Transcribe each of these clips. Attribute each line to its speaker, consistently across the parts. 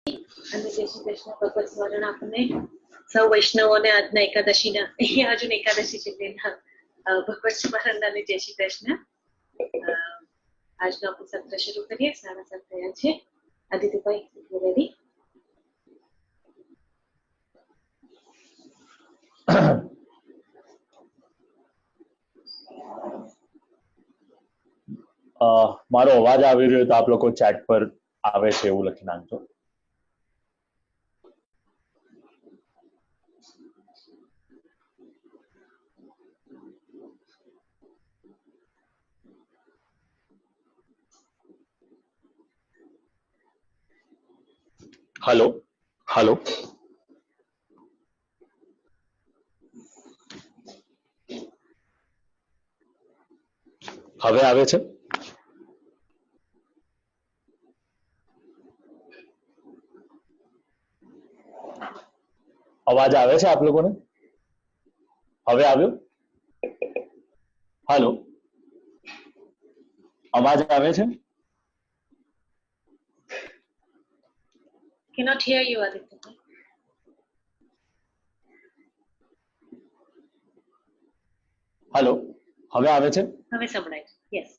Speaker 1: અને જય શ્રી કૃષ્ણ. ભગવત સ્મરણ આપને સૌ વૈષ્ણવોને આજના એકાદશીના આજુ એકાદશી છે તેના ભગવત સ્મરણ અને જય શ્રી કૃષ્ણ. આજનો આપણું સત્ર શરૂ કરીએ. 7:30 થયા છે. આદિત્યભાઈ રેડી?
Speaker 2: મારો અવાજ આવી રહ્યો તો આપ લોકો ચેટ પર આવે છે એવું લખી નાખજો. હલો હલો હવે આવે છે? અવાજ આવે છે આપ લોકોને? હવે આવ્યો? હલો, અવાજ આવે છે?
Speaker 1: Cannot hear you, Aditya.
Speaker 2: Hello, હવે આવે છે?
Speaker 1: હવે સંભળાય છે. Yes.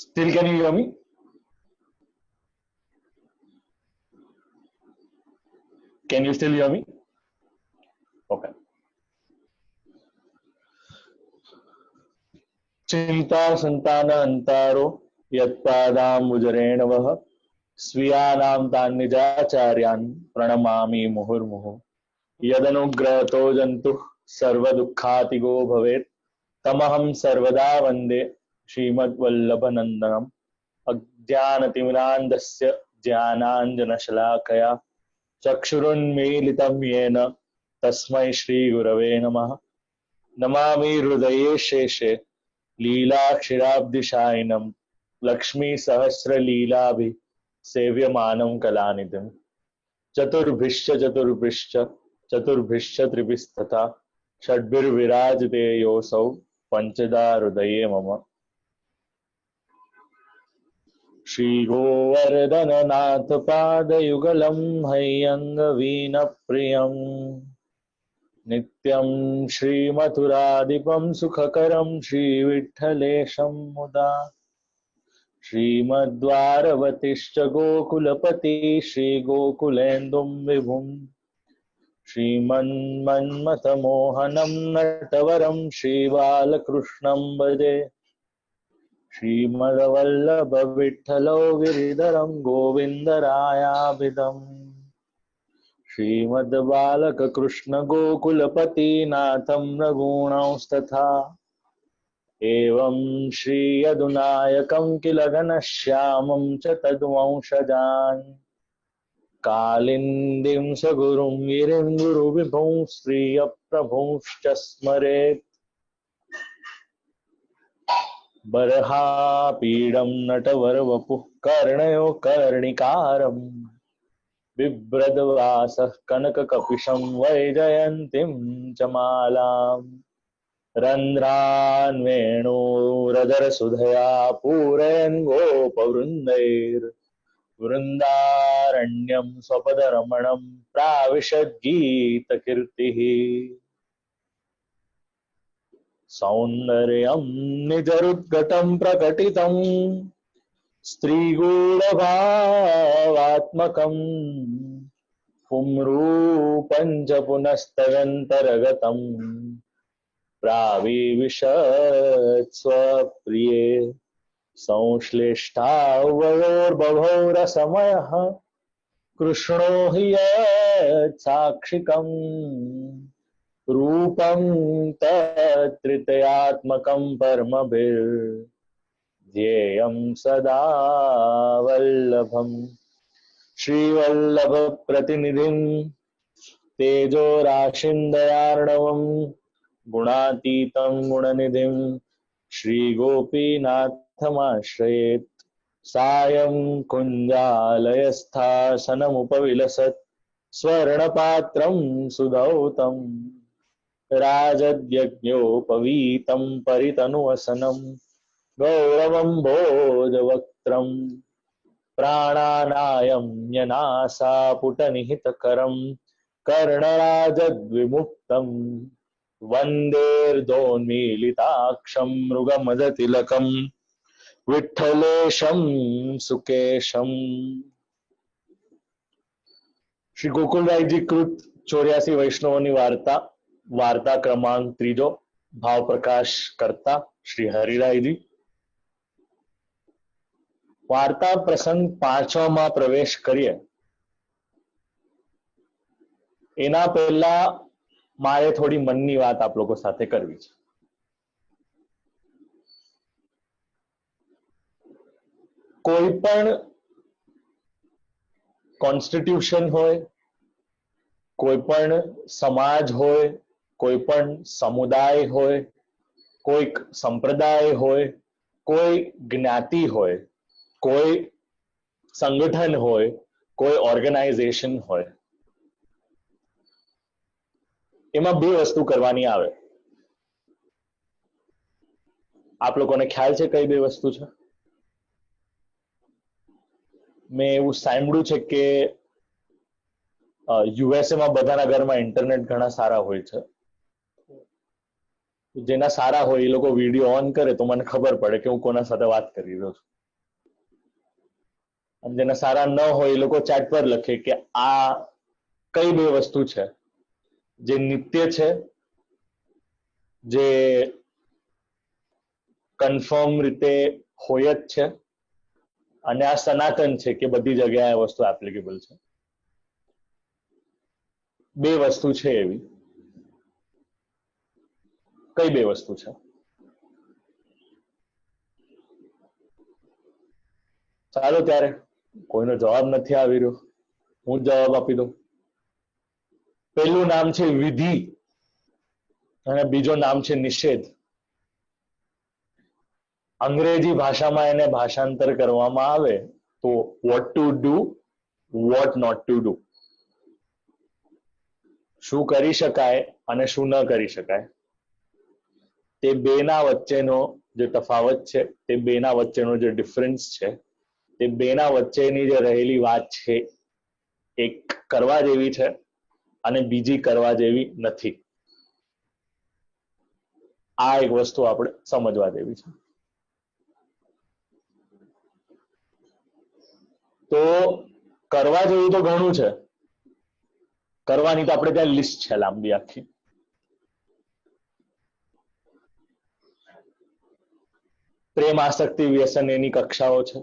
Speaker 2: Still can you hear me? Can you still hear me? Okay. चिंता संतान अंतारो यत्पादाम्बुजरेणवः स्वीयानां तान् निजाचार्यान् प्रणमामि मुहुर्मुहुः यदनुग्रहतो जन्तुः सर्वदुःखातिगो भवेत् तमहं सर्वदा वन्दे श्रीमद्वल्लभनन्दनम् अज्ञानतिमिरान्धस्य ज्ञानाञ्जनशलाकया चक्षुरुन्मीलितं येन तस्मै श्रीगुरवे नमः नमामि हृदये शेषे लीलाक्षिराब्धिशायिनं लक्ष्मीसहस्रलीलाभिः सेव्यमानं कलानिधिं चतुर्भिश्च त्रिभिस्तथा षड्भिर्विराजते योऽसौ पञ्चदा हृदये मम श्रीगोवर्धननाथ पादयुगलं हैयङ्गवीनप्रियं नित्यं श्रीमथुराधिपं सुखकरं श्रीविठ्ठलेशं मुदा श्रीमद्वारवतिश्च गोकुलपति श्रीगोकुलेन्दुं विभुं श्रीमन्मन्मथमोहनं नटवरं श्रीबालकृष्णं भजे श्रीमद्वल्लभविठ्ठलो गिरिधरं गोविन्दरायाभिधम् श्रीमद्बालककृष्ण गोकुलपति नाथं रघूणांस्तथा एवं श्रीयदुनायकं किल घनश्यामं च तद्वंशजान् कालिन्दीं सगुरुं गिरिं गुरुविभुं श्रियप्रभुंश्च स्मरेत् बर्हापीडं नटवरवपुः कर्णयो कर्णिकारम् बिभ्रद्वासः कनककपिशं वैजयन्तीं च मालाम् रन्ध्रान् वेणुरधरसुधया पूरयन् गोपवृन्दैर्वृन्दारण्यं स्वपदरमणं प्राविशद्गीतकीर्तिः सौन्दर्यं निजरुद्गतं प्रकटितं स्त्रीगूढभावात्मकम् पुंरूपं च पुनस्तदन्तर्गतं प्राविशत्स्वप्रिये संश्लिष्टावयोर्बभौ रसमयः कृष्णो हि यत्साक्षिकम् रूपं तत्त्रितयात्मकं परमभिर्ध्येयं सदा वल्लभम् श्रीवल्लभप्रतिनिधिं तेजोराशिं दयार्णवं गुणातीतं गुणनिधिं श्रीगोपीनाथमाश्रयेत् सायं कुञ्जालयस्थासनमुपविलसत् स्वर्णपात्रं सुधौतं राजद्यज्ञोपवीतं परितनुवसनं गौरवं भोजवक्त्रं प्राणानायम्यनासा पुटनिहितकरं कर्णराजद्विमुक्तं वन्देर्दोन्मीलिताक्षं मृगमदतिलकं विठ्ठलेशं सुकेशम। श्री गोकुलरायजी कृत 84 वैष्णवोनी वार्ता, वार्ता क्रमांक 3, भाव प्रकाश करता श्री हरिरायजी। वार्ता प्रसंग 5 में प्रवेश करिए एना पहला मारे थोड़ी मननी बात आप लोगों साथे करवी छे। कोई पण कॉन्स्टिट्यूशन होय, कोई पण समाज होय, कोई पण समुदाय होय, कोई संप्रदाय होय, कोई ज्ञाति होय, कोई संगठन होय, कोई ऑर्गेनाइजेशन होय, एमां बे वस्तु करवानी आवे। आप लोगों ने ख्याल छे कई बे वस्तु छे? मैं एवं सांभळ्युं छे के यूएसए में बधाना घर में इंटरनेट घना सारा होय छे। जेना सारा होय ए लोको विडियो ऑन करे तो मने खबर पड़े के हूँ कोना साथे वात करी रह्यो छुं। अने जेना सारा न होय ए लोको चैट पर लखे के आ कई बे वस्तु छे जे नित्य छे, जे कन्फर्म रीते होय ज छे अने आ सनातन छे के बधी जग्याए वस्तु एप्लिकेबल छे। बे वस्तु छे एवी। कई बे वस्तु छे? चालो त्यारे कोईनो जवाब नहीं आवी रह्यो, हूँ जवाब आपी दઉં। पहलू नाम छे विधि अने बीजो नाम छे निषेध। अंग्रेजी भाषा में एने भाषांतर करवामां आवे तो what to do, what not to do, शू करी शकाय अने शू न करी शकाय, ते बेना वच्चेनो जे तफावत छे, ते बेना वच्चेनो जे डिफरन्स छे, ते बेना वच्चेनी जे रहेली वात छे एक करवा जेवी छे अने बीजी करवा जेवी नथी। आ एक वस्तु आपणे समजवा जेवी छे। तो करवा जेवुं तो घणुं छे, करवानी तो आपणे त्यां लिस्ट छे लांबी आखी। प्रेम आसक्ति व्यसन एनी कक्षाओ छे,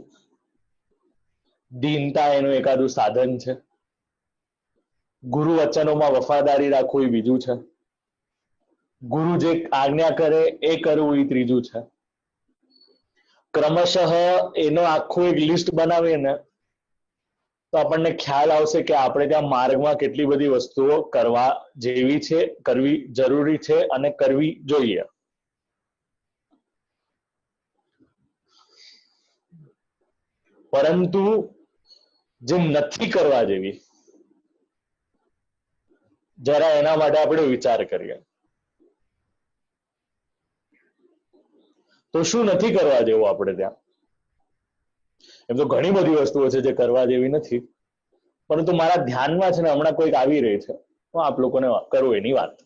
Speaker 2: दीनता एनु एकादुं साधन छे, गुरु वचनों में वफादारी राखवी ए बीजुं छे, गुरु जे आज्ञा करे ए करवुं ए त्रीजुं छे। क्रमशः एनो आखो एक लिस्ट बनावीए ने तो आपने ख्याल आवशे के आपणे त्यां मार्गमां केटली बधी वस्तुओ करवा जेवी छे, करवी जरूरी छे अने करवी जोईए। परंतु जे नथी करवा जेवी जरा एना माटे आपणे विचार करीए तो शू नथी करवा जेवुं आपणे त्यां? एम तो घणी बधी वस्तुओ छे जे करवा जेवी नथी, परंतु मारा ध्यानमां छे ने हमणां कोईक आवी रही छे, तो आप लोकोने करूं एनी वात।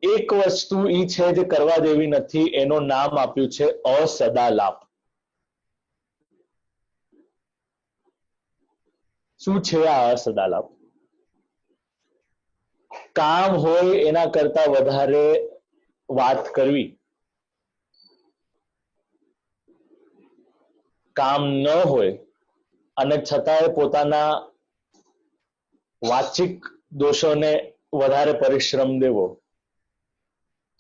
Speaker 2: एक वस्तु ई छे जे करवा जेवी नथी, एनो नाम आप्युं छे असदालाप। શું છે આ અસદાલાપ? કામ હોય એના કરતા વધારે વાત કરવી, કામ ન હોય અને છતાંય પોતાના વાચિક દોષોને વધારે પરિશ્રમ દેવો,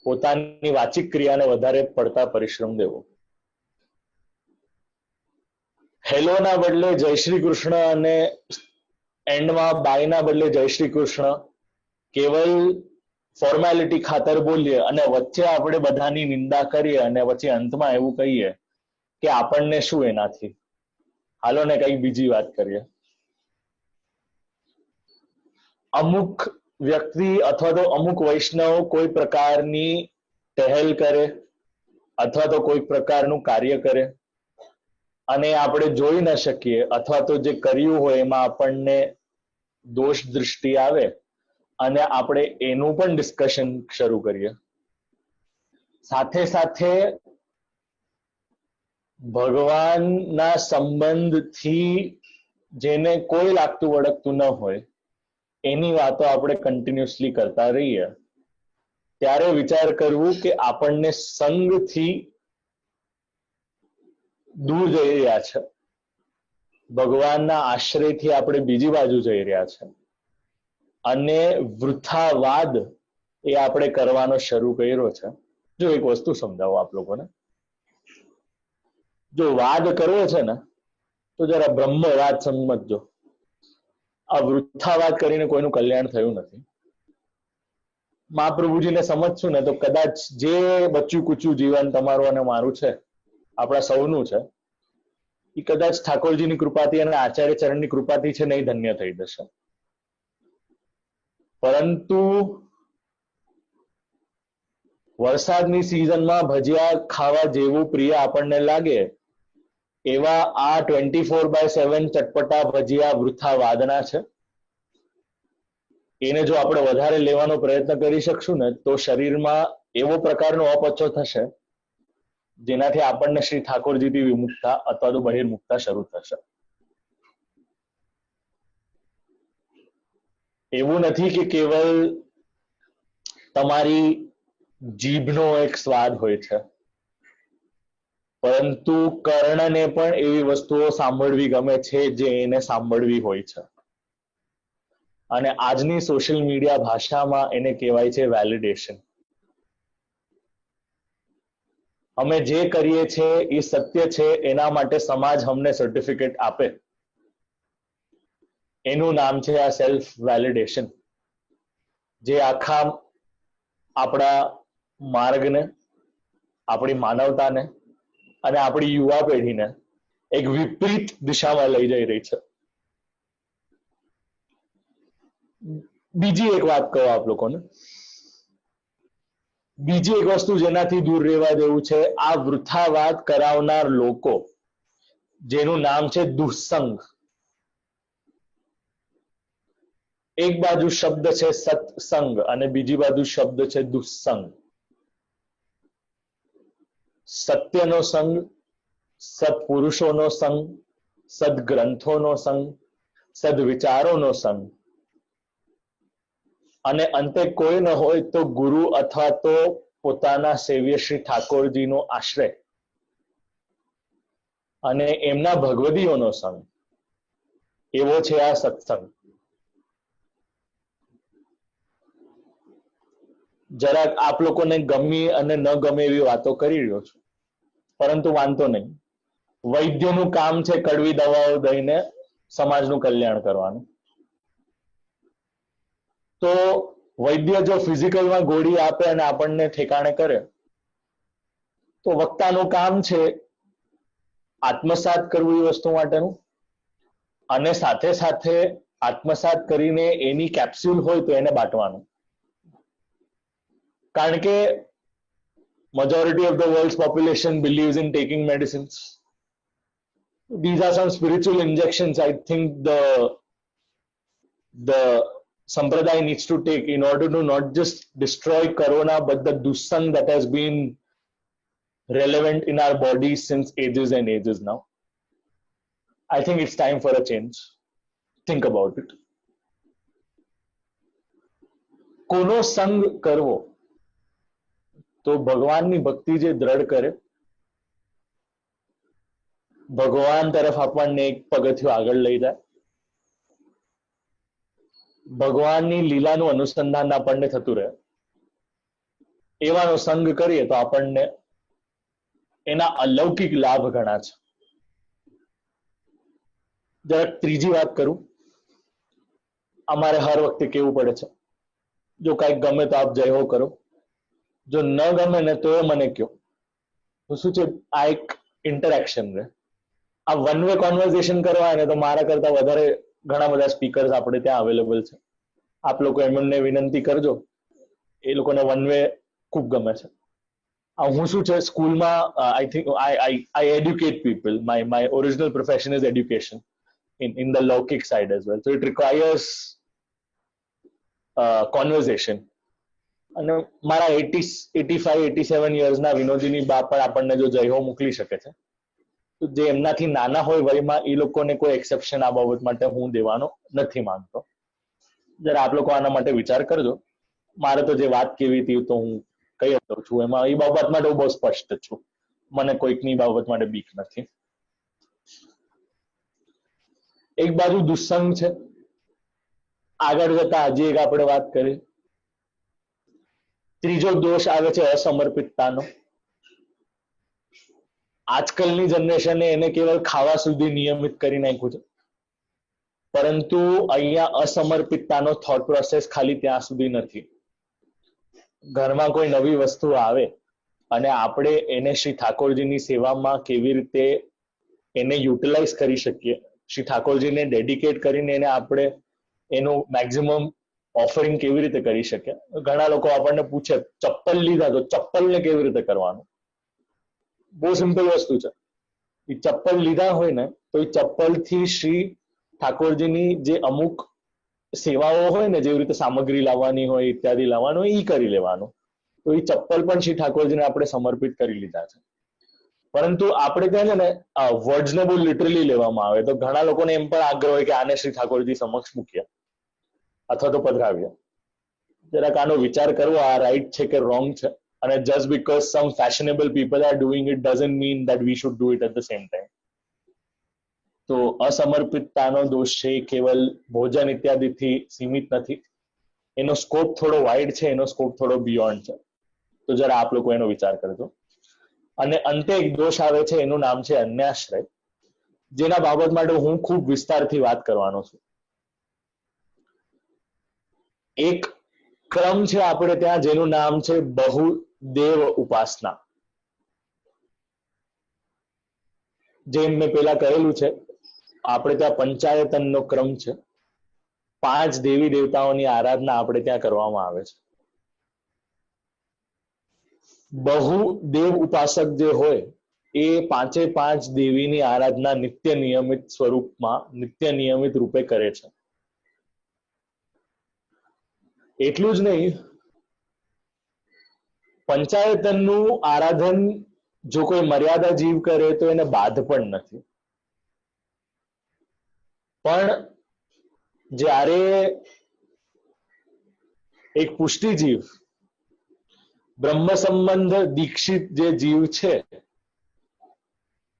Speaker 2: પોતાની વાચિક ક્રિયાને વધારે પડતા પરિશ્રમ દેવો। हेलो ना बदले जय श्री कृष्ण अने एंड में बाय ना बदले जय श्री कृष्ण केवल फॉर्मेलिटी खातर बोलीए अने वच्चे आपणे बधानी निंदा करीए अने वच्चे अंतमां एवुं कहीए के आपणने शुं एनाथी, हालो ने कई बीजी वात करीए। अमुक व्यक्ति अथवा तो अमुक वैष्णव कोई प्रकारनी पहल करे अथवा तो कोई प्रकारनुं कार्य करे અને આપણે જોઈ ન શકીએ અથવા તો જે કર્યું હોય એમાં આપણને દોષ દૃષ્ટિ આવે અને આપણે એનું પણ ડિસ્કશન શરૂ કરીએ. સાથે સાથે ભગવાનના સંબંધથી જેને કોઈ લાગતું વળગતું ન હોય એની વાતો આપણે કન્ટિન્યુઅસલી કરતા રહીએ, ત્યારે વિચાર કરવું કે આપણને સંગથી દૂર જઈ રહ્યા છે, ભગવાનના આશ્રયથી આપણે બીજી બાજુ જઈ રહ્યા છે, અને વૃથાવાદ એ આપણે કરવાનો શરૂ કર્યો છે. જો એક વસ્તુ સમજાવો આપ લોકોને, જો વાદ કરવો છે ને તો જરા બ્રહ્મવાદ સમજજો. આ વૃથાવાદ કરીને કોઈનું કલ્યાણ થયું નથી. મહાપ્રભુજીને સમજશું ને તો કદાચ જે બચ્ચું કુચું જીવન તમારું અને મારું છે, આપણા સૌનું છે, એ કદાચ ઠાકોરજીની કૃપાથી અને આચાર્ય ચરણની કૃપાથી છે નહીં ધન્ય થઈ જશે. પરંતુ વરસાદની સિઝનમાં ભજીયા ખાવા જેવું પ્રિય આપણને લાગે એવા આ 24/7 ચટપટા ભજીયા વૃથાવાદના છે. એને જો આપણે વધારે લેવાનો પ્રયત્ન કરી શકશું ને તો શરીરમાં એવો પ્રકારનો અપચો થશે જેનાથી આપણને શ્રી ઠાકોરજીથી વિમુખતા અથવા તો બહિર્મુખતા શરૂ થશે. એવું નથી કે કેવલ તમારી જીભનો એક સ્વાદ હોય છે, પરંતુ કર્ણને પણ એવી વસ્તુઓ સાંભળવી ગમે છે જે એને સાંભળવી હોય છે. અને આજની સોશિયલ મીડિયા ભાષામાં એને કહેવાય છે વેલિડેશન. અમે જે કરીએ છીએ એ સત્ય છે એના માટે સમાજ અમને સર્ટિફિકેટ આપે, એનું નામ છે આ સેલ્ફ વેલિડેશન, જે આખા આપણા માર્ગને, આપણી માનવતાને અને આપણી યુવા પેઢીને એક વિપરીત દિશામાં લઈ જઈ રહી છે. બીજી એક વાત કહો આપ લોકોને, બીજી એક વસ્તુ જેનાથી દૂર રહેવા જેવું છે, આ વૃથાવાદ કરાવનાર લોકો જેનું નામ છે દુઃસંગ. એક બાજુ શબ્દ છે સત્સંગ અને બીજી બાજુ શબ્દ છે દુઃસંગ. સત્યનો સંગ, સત્પુરુષોનો સંગ, સદગ્રંથોનો સંગ, સદવિચારોનો સંગ, અને અંતે કોઈ ન હોય તો ગુરુ અથવા તો પોતાના સેવ્ય શ્રી ઠાકોરજીનો આશ્રય અને એમના ભગવદીઓનો સંગ, એવો છે આ સત્સંગ. જરાક આપ લોકોને ગમી અને ન ગમે એવી વાતો કરી રહ્યો છું, પરંતુ વાંધો નહીં. વૈદ્યનું કામ છે કડવી દવાઓ દઈને સમાજનું કલ્યાણ કરવાનું. તો વૈદ્ય જો ફિઝિકલમાં ગોળી આપે અને આપણને ઠેકાણે કરે, તો વક્તાનું કામ છે આત્મસાત કરવું એ વસ્તુ માટેનું, અને સાથે સાથે આત્મસાત કરીને એની કેપ્સ્યુલ હોય તો એને બાંટવાનું. કારણ કે majority of the world's population believes in taking medicines. These are some spiritual injections I think the sampradaya needs to take in order to not just destroy corona but the dusang that has been relevant in our bodies since ages and ages now. I think it's time for a change. Think about it. કોનો સંગ કરવો? તો ભગવાનની ભક્તિ જે દ્રઢ કરે, ભગવાન તરફ આપણને એક પગથિયું આગળ લઈ જાય, ભગવાનની લીલાનું અનુસંધાન આપણને થતું રહે, એવાનો સંગ કરીએ તો આપણને એના અલૌકિક લાભ ઘણા છે. જરાક ત્રીજી વાત કરું, અમારે હર વખતે કેવું પડે છે, જો કાંઈક ગમે તો આપ જય હો કરો, જો ન ગમે ને તો એ મને કહો. તો શું છે, આ એક ઇન્ટરેક્શન રહે. આ વન વે કોન્વર્ઝેશન કરવા ને તો મારા કરતા વધારે ઘણા બધા સ્પીકર્સ આપણે ત્યાં અવેલેબલ છે. આપ લોકો એમને વિનંતી કરજો, એ લોકોને વન વે ખૂબ ગમે છે. હું શું છે સ્કૂલમાં I think I educate people. My original profession is education in the Laukik side as well. So it requires conversation. અને મારા 85-87 યર્સના વિનોદીની બા પણ આપણને જો જય હો મોકલી શકે છે, તો જે એમનાથી નાના હોય વયમાં એ લોકોને કોઈ એક્સેપ્શન આ બાબત માટે હું દેવાનો નથી માંગતો. જરા આપ લોકો આના માટે વિચાર કરજો. મારે તો જે વાત કેવી હતી તો હું કહી દઉં છું, એમાં એ બાબત માટે હું બહુ સ્પષ્ટ છું. મને કોઈકની બાબત માટે બીક નથી. એક બાજુ દુસ્સંગ છે, આગળ જતા હજી એક આપણે વાત કરીએ. ત્રીજો દોષ આવે છે અસમર્પિતતાનો. આજકાલની જનરેશને એને કેવળ ખાવા સુધી નિયમિત કરી નાખ્યું છે, પરંતુ અહીંયા અસમર્પિતતાનો થોટ પ્રોસેસ ખાલી ત્યાં સુધી નથી. ઘરમાં કોઈ નવી વસ્તુ આવે અને આપણે એને શ્રી ઠાકોરજીની સેવામાં કેવી રીતે એને યુટિલાઇઝ કરી શકીએ, શ્રી ઠાકોરજીને ડેડિકેટ કરીને એને આપણે એનું મેક્સિમમ ઓફરિંગ કેવી રીતે કરી શકીએ. ઘણા લોકો આપણને પૂછે ચપ્પલ લીધા તો ચપ્પલને કેવી રીતે કરવાનું. બહુ સિમ્પલ વસ્તુ છે. એ ચપ્પલ લીધા હોય ને તો એ ચપ્પલથી શ્રી ઠાકોરજીની જે અમુક સેવાઓ હોય ને, જેવી રીતે સામગ્રી લાવવાની હોય, ઇત્યાદિ લાવવાનું હોય, એ કરી લેવાનું. તો એ ચપ્પલ પણ શ્રી ઠાકોરજીને આપણે સમર્પિત કરી લીધા છે. પરંતુ આપણે ત્યાં છે ને વર્ડ્સને બહુ લિટરલી લેવામાં આવે, તો ઘણા લોકોને એમ પણ આગ્રહ હોય કે આને શ્રી ઠાકોરજી સમક્ષ મૂક્યા અથવા તો પધરાવ્યા. જરાક આનો વિચાર કરવો, આ રાઈટ છે કે રોંગ છે. અને just because some fashionable people are doing it doesn't mean that we should do it at the same time. તો અસમર્પિતતાનો દોષ છે કેવલ ભોજન ઇત્યાદિથી સીમિત નથી. એનો સ્કોપ થોડો વાઇડ છે, એનો સ્કોપ થોડો બિયોન્ડ છે. તો જરા આપ લોકો એનો વિચાર કરજો. અને અંતે એક દોષ આવે છે, એનું નામ છે અન્યાશ્રય, જેના બાબત માટે હું ખૂબ વિસ્તારથી વાત કરવાનો છું. એક ક્રમ છે આપણે ત્યાં જેનું નામ છે બહુદેવ ઉપાસના. જેમ મેં પેલા કહેલું છે, આપણે ત્યાં પંચાયતનનો ક્રમ છે. 5 દેવી દેવતાઓની આરાધના આપણે ત્યાં કરવામાં આવે છે. બહુદેવ ઉપાસક જે હોય એ 5 દેવીની આરાધના નિત્ય નિયમિત સ્વરૂપમાં, નિત્ય નિયમિત રૂપે કરે છે. એટલું જ નહીં, પંચાયતનનું આરાધન જો કોઈ મર્યાદા જીવ કરે તો એને બાધ પણ નથી. પણ જ્યારે એક પુષ્ટિજીવ, બ્રહ્મ સંબંધ દીક્ષિત જે જીવ છે,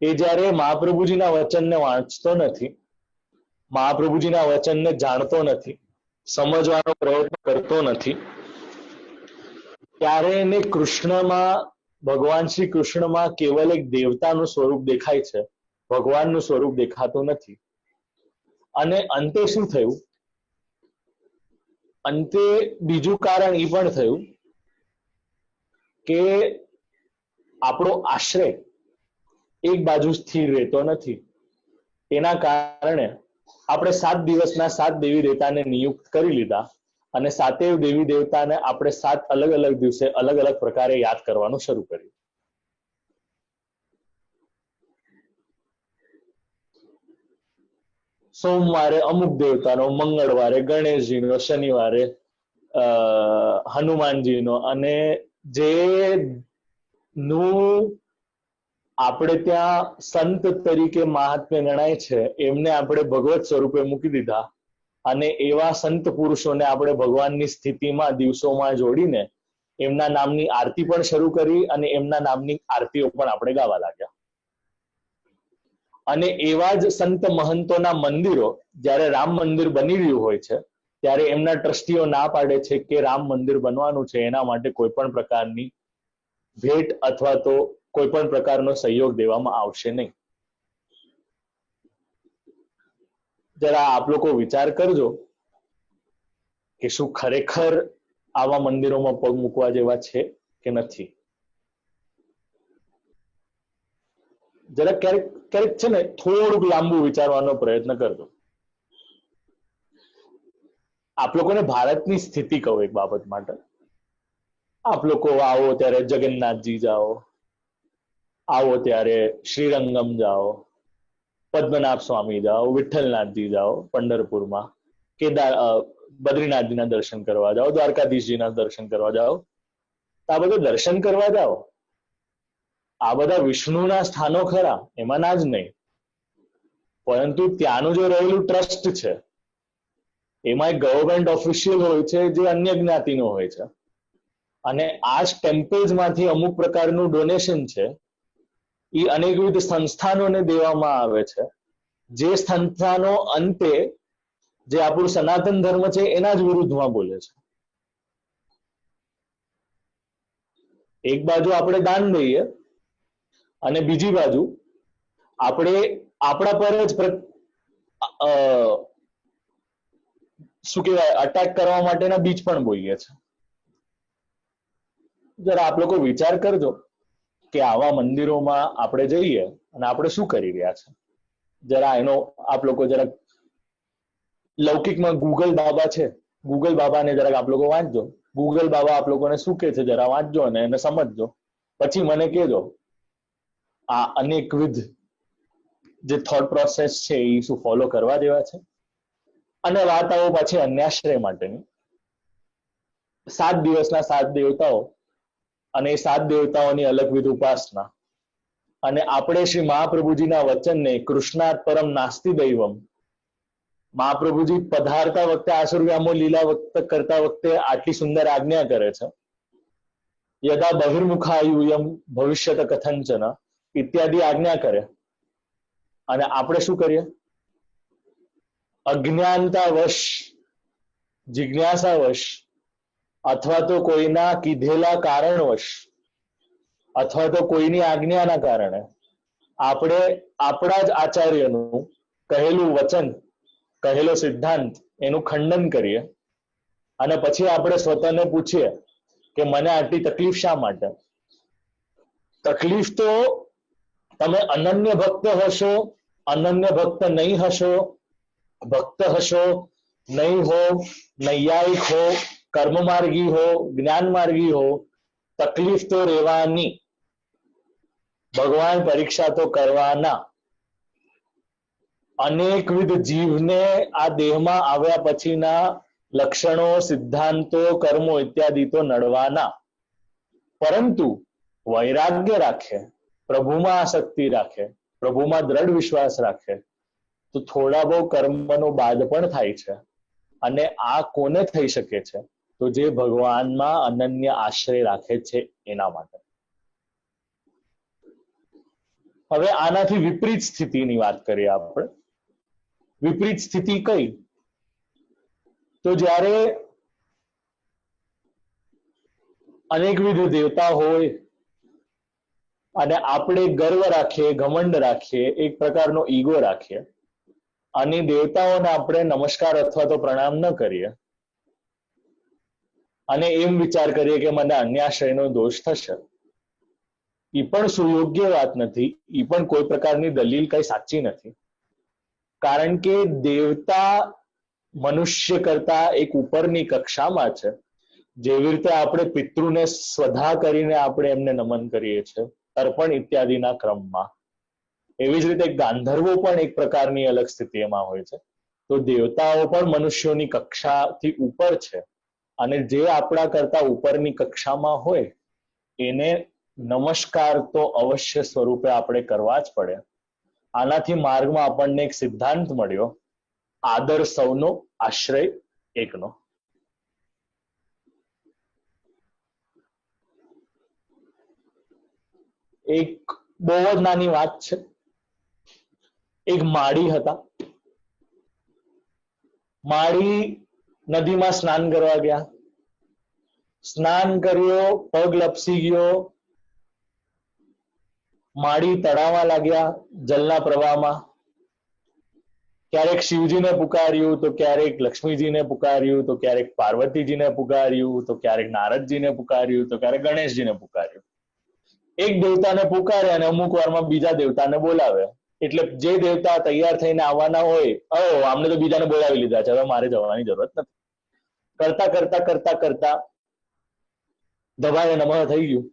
Speaker 2: એ જ્યારે મહાપ્રભુજીના વચનને વાંચતો નથી, મહાપ્રભુજીના વચનને જાણતો નથી, સમજવાનો પ્રયત્ન કરતો નથી, ત્યારે એને કૃષ્ણમાં, ભગવાન શ્રી કૃષ્ણમાં કેવલ એક દેવતાનું સ્વરૂપ દેખાય છે, ભગવાનનું સ્વરૂપ દેખાતું નથી. અને અંતે શું થયું? અંતે બીજું કારણ એ પણ થયું કે આપણો આશ્રય એક બાજુ સ્થિર રહેતો નથી. એના કારણે આપણે 7 દિવસના 7 દેવી દેવતાને નિયુક્ત કરી લીધા અને 7 દેવી દેવતાને આપણે 7 અલગ અલગ દિવસે અલગ અલગ પ્રકારે યાદ કરવાનું શરૂ કર્યું. સોમવારે અમુક દેવતાનો, મંગળવારે ગણેશજીનો, શનિવારે હનુમાનજીનો, અને જે નું આપણે ત્યાં સંત તરીકે મહાત્મ્ય ગણાય છે એમને આપણે ભગવત સ્વરૂપે મૂકી દીધા. અને એવા સંત પુરુષોને આપણે ભગવાનની સ્થિતિમાં દિવસોમાં જોડીને એમના નામની આરતી પણ શરૂ કરી અને એમના નામની આરતીઓ પણ આપણે ગાવા લાગ્યા. અને એવા જ સંત મહંતોના મંદિરો જ્યારે રામ મંદિર બની રહ્યું હોય છે ત્યારે એમના ટ્રસ્ટીઓ ના પાડે છે કે રામ મંદિર બનવાનું છે, એના માટે કોઈ પણ પ્રકારની ભેટ અથવા તો કોઈ પણ પ્રકારનો સહયોગ દેવામાં આવશે નહીં. જરા આપ લોકો વિચાર કરજો કે શું ખરેખર આવા મંદિરોમાં પગ મૂકવા જેવા છે કે નથી. જરા ક્યારેક ક્યારેક છે ને થોડુંક લાંબુ વિચારવાનો પ્રયત્ન કરજો. આપ લોકોને ભારતની સ્થિતિ કહું એક બાબત માટે. આપ લોકો આવો ત્યારે જગન્નાથજી જાઓ, આવો ત્યારે શ્રીરંગમ જાઓ, પદ્મનાભ સ્વામી જાઓ, વિઠ્ઠલનાથજી જાઓ પંઢરપુરમાં, બદ્રીનાથજીના દર્શન કરવા જાઓ, દ્વારકાધીશજીના દર્શન કરવા જાઓ. આ બધું દર્શન કરવા જાઓ, આ બધા વિષ્ણુના સ્થાનો ખરા, એમાં ના જ નહીં, પરંતુ ત્યાંનું જે રહેલું ટ્રસ્ટ છે એમાં એક ગવર્મેન્ટ ઓફિશિયલ હોય છે જે અન્ય જ્ઞાતિનો હોય છે, અને આ જ ટેમ્પલ્સ માંથી અમુક પ્રકારનું ડોનેશન છે એ અનેકવિધ સંસ્થાનોને દેવામાં આવે છે, જે સંસ્થાનો અંતે જે આપણું સનાતન ધર્મ છે એના જ વિરુદ્ધમાં બોલે છે. એક બાજુ આપણે દાન દઈએ અને બીજી બાજુ આપણે આપણા પર જ શું કહેવાય અટેક કરવા માટેના બીજ પણ બોલીએ છીએ. જરા આપ લોકો વિચાર કરજો કે આવા મંદિરોમાં આપણે જઈએ અને આપણે શું કરી રહ્યા છે. જરા એનો આપ લોકો જરા લૌકિકમાં ગૂગલ બાબા છે, ગૂગલ બાબાને જરાક આપ લોકો વાંચજો. ગૂગલ બાબા આપ લોકોને શું કહે છે જરા વાંચજો અને એને સમજજો, પછી મને કહેજો આ અનેકવિધ જે થોટ પ્રોસેસ છે એ શું ફોલો કરવા જેવા છે. અને વાત આવો પાછી અન્યાશ્રય માટેની. 7 દિવસના 7 દેવતાઓ અને એ 7 દેવતાઓની અલગવિધ ઉપાસના, અને આપણે શ્રી મહાપ્રભુજીના વચનને કૃષ્ણાત પરમ નાસ્તિ દૈવમ, મહાપ્રભુજી પધારતા વખતે આસુરવ્યામો લીલા વખત કરતા વખતે આટલી સુંદર આજ્ઞા કરે છે, યદા બહિર્મુખાયુયમ ભવિષ્યત કથંચન ઇત્યાદિ આજ્ઞા કરે, અને આપણે શું કરીએ? અજ્ઞાનતાવશ, જિજ્ઞાસાવશ, અથવા તો કોઈના કીધેલા કારણવશ, અથવા તો કોઈની આજ્ઞાના કારણે આપણે આપણા જ આચાર્યનું કહેલું વચન, કહેલો સિદ્ધાંત એનું ખંડન કરીએ, અને પછી આપણે સ્વતઃને પૂછીએ કે મને આટલી તકલીફ શા માટે? તકલીફ તો તમે અનન્ય ભક્ત હશો, અનન્ય ભક્ત નહીં હશો, ભક્ત હશો નહીં હો, નૈયાયિક હો, કર્મ માર્ગી હો, જ્ઞાન માર્ગી હો, તકલીફ તો રહેવાની. ભગવાન પરીક્ષા તો કરવાના. અનેકવિધ જીવને આ દેહમાં આવ્યા પછીના લક્ષણો, સિદ્ધાંતો, કર્મો ઇત્યાદિ તો નડવાના, પરંતુ વૈરાગ્ય રાખે, પ્રભુમાં આસક્તિ રાખે, પ્રભુમાં દ્રઢ વિશ્વાસ રાખે તો થોડા બહુ કર્મનો બાદ પણ થાય છે. અને આ કોને થઈ શકે છે? તો જે ભગવાનમાં અનન્ય આશ્રય રાખે છે એના માટે. હવે આનાથી વિપરીત સ્થિતિની વાત કરીએ આપણે. વિપરીત સ્થિતિ કઈ? તો જ્યારે અનેકવિધ દેવતા હોય અને આપણે ગર્વ રાખીએ, ઘમંડ રાખીએ, એક પ્રકારનો ઈગો રાખીએ, અને દેવતાઓને આપણે નમસ્કાર અથવા તો પ્રણામ ન કરીએ, અને એમ વિચાર કરીએ કે મને અન્યાશ્રયનો દોષ થશે, એ પણ સુયોગ્ય વાત નથી. એ પણ કોઈ પ્રકારની દલીલ કઈ સાચી નથી. કારણ કે દેવતા મનુષ્ય કરતા એક ઉપરની કક્ષામાં છે. જેવી રીતે આપણે પિતૃને સ્વધા કરીને આપણે એમને નમન કરીએ છીએ તર્પણ ઇત્યાદિના ક્રમમાં, એવી જ રીતે ગાંધર્વો પણ એક પ્રકારની અલગ સ્થિતિમાં હોય છે. તો દેવતાઓ પણ મનુષ્યોની કક્ષાથી ઉપર છે, અને જે આપણા કરતા ઉપરની કક્ષામાં હોય એને નમસ્કાર તો અવશ્ય સ્વરૂપે આપણે કરવા જ પડે. આનાથી માર્ગમાં આપણને એક સિદ્ધાંત મળ્યો, આદર સૌનો, આશ્રય એકનો. એક બહુ જ નાની વાત છે. એક માળી હતા. માળી નદીમાં સ્નાન કરવા ગયા. સ્નાન કર્યો, પગ લપસી ગયો, માળી તળાવવા લાગ્યા જલના પ્રવાહમાં. ક્યારેક શિવજીને પુકાર્યું, તો ક્યારેક લક્ષ્મીજીને પુકાર્યું, તો ક્યારેક પાર્વતીજીને પુકાર્યું, તો ક્યારેક નારદજીને પુકાર્યું, તો ક્યારેક ગણેશજીને પુકાર્યું. એક દેવતાને પુકારે અને અમુક વારમાં બીજા દેવતાને બોલાવે. એટલે જે દેવતા તૈયાર થઈને આવવાના હોય, આમને તો બીજાને બોલાવી લીધા છે, હવે મારે જવાની જરૂરત નથી. કરતા કરતા કરતા કરતા ધબાએ નમઃ થઈ ગયું,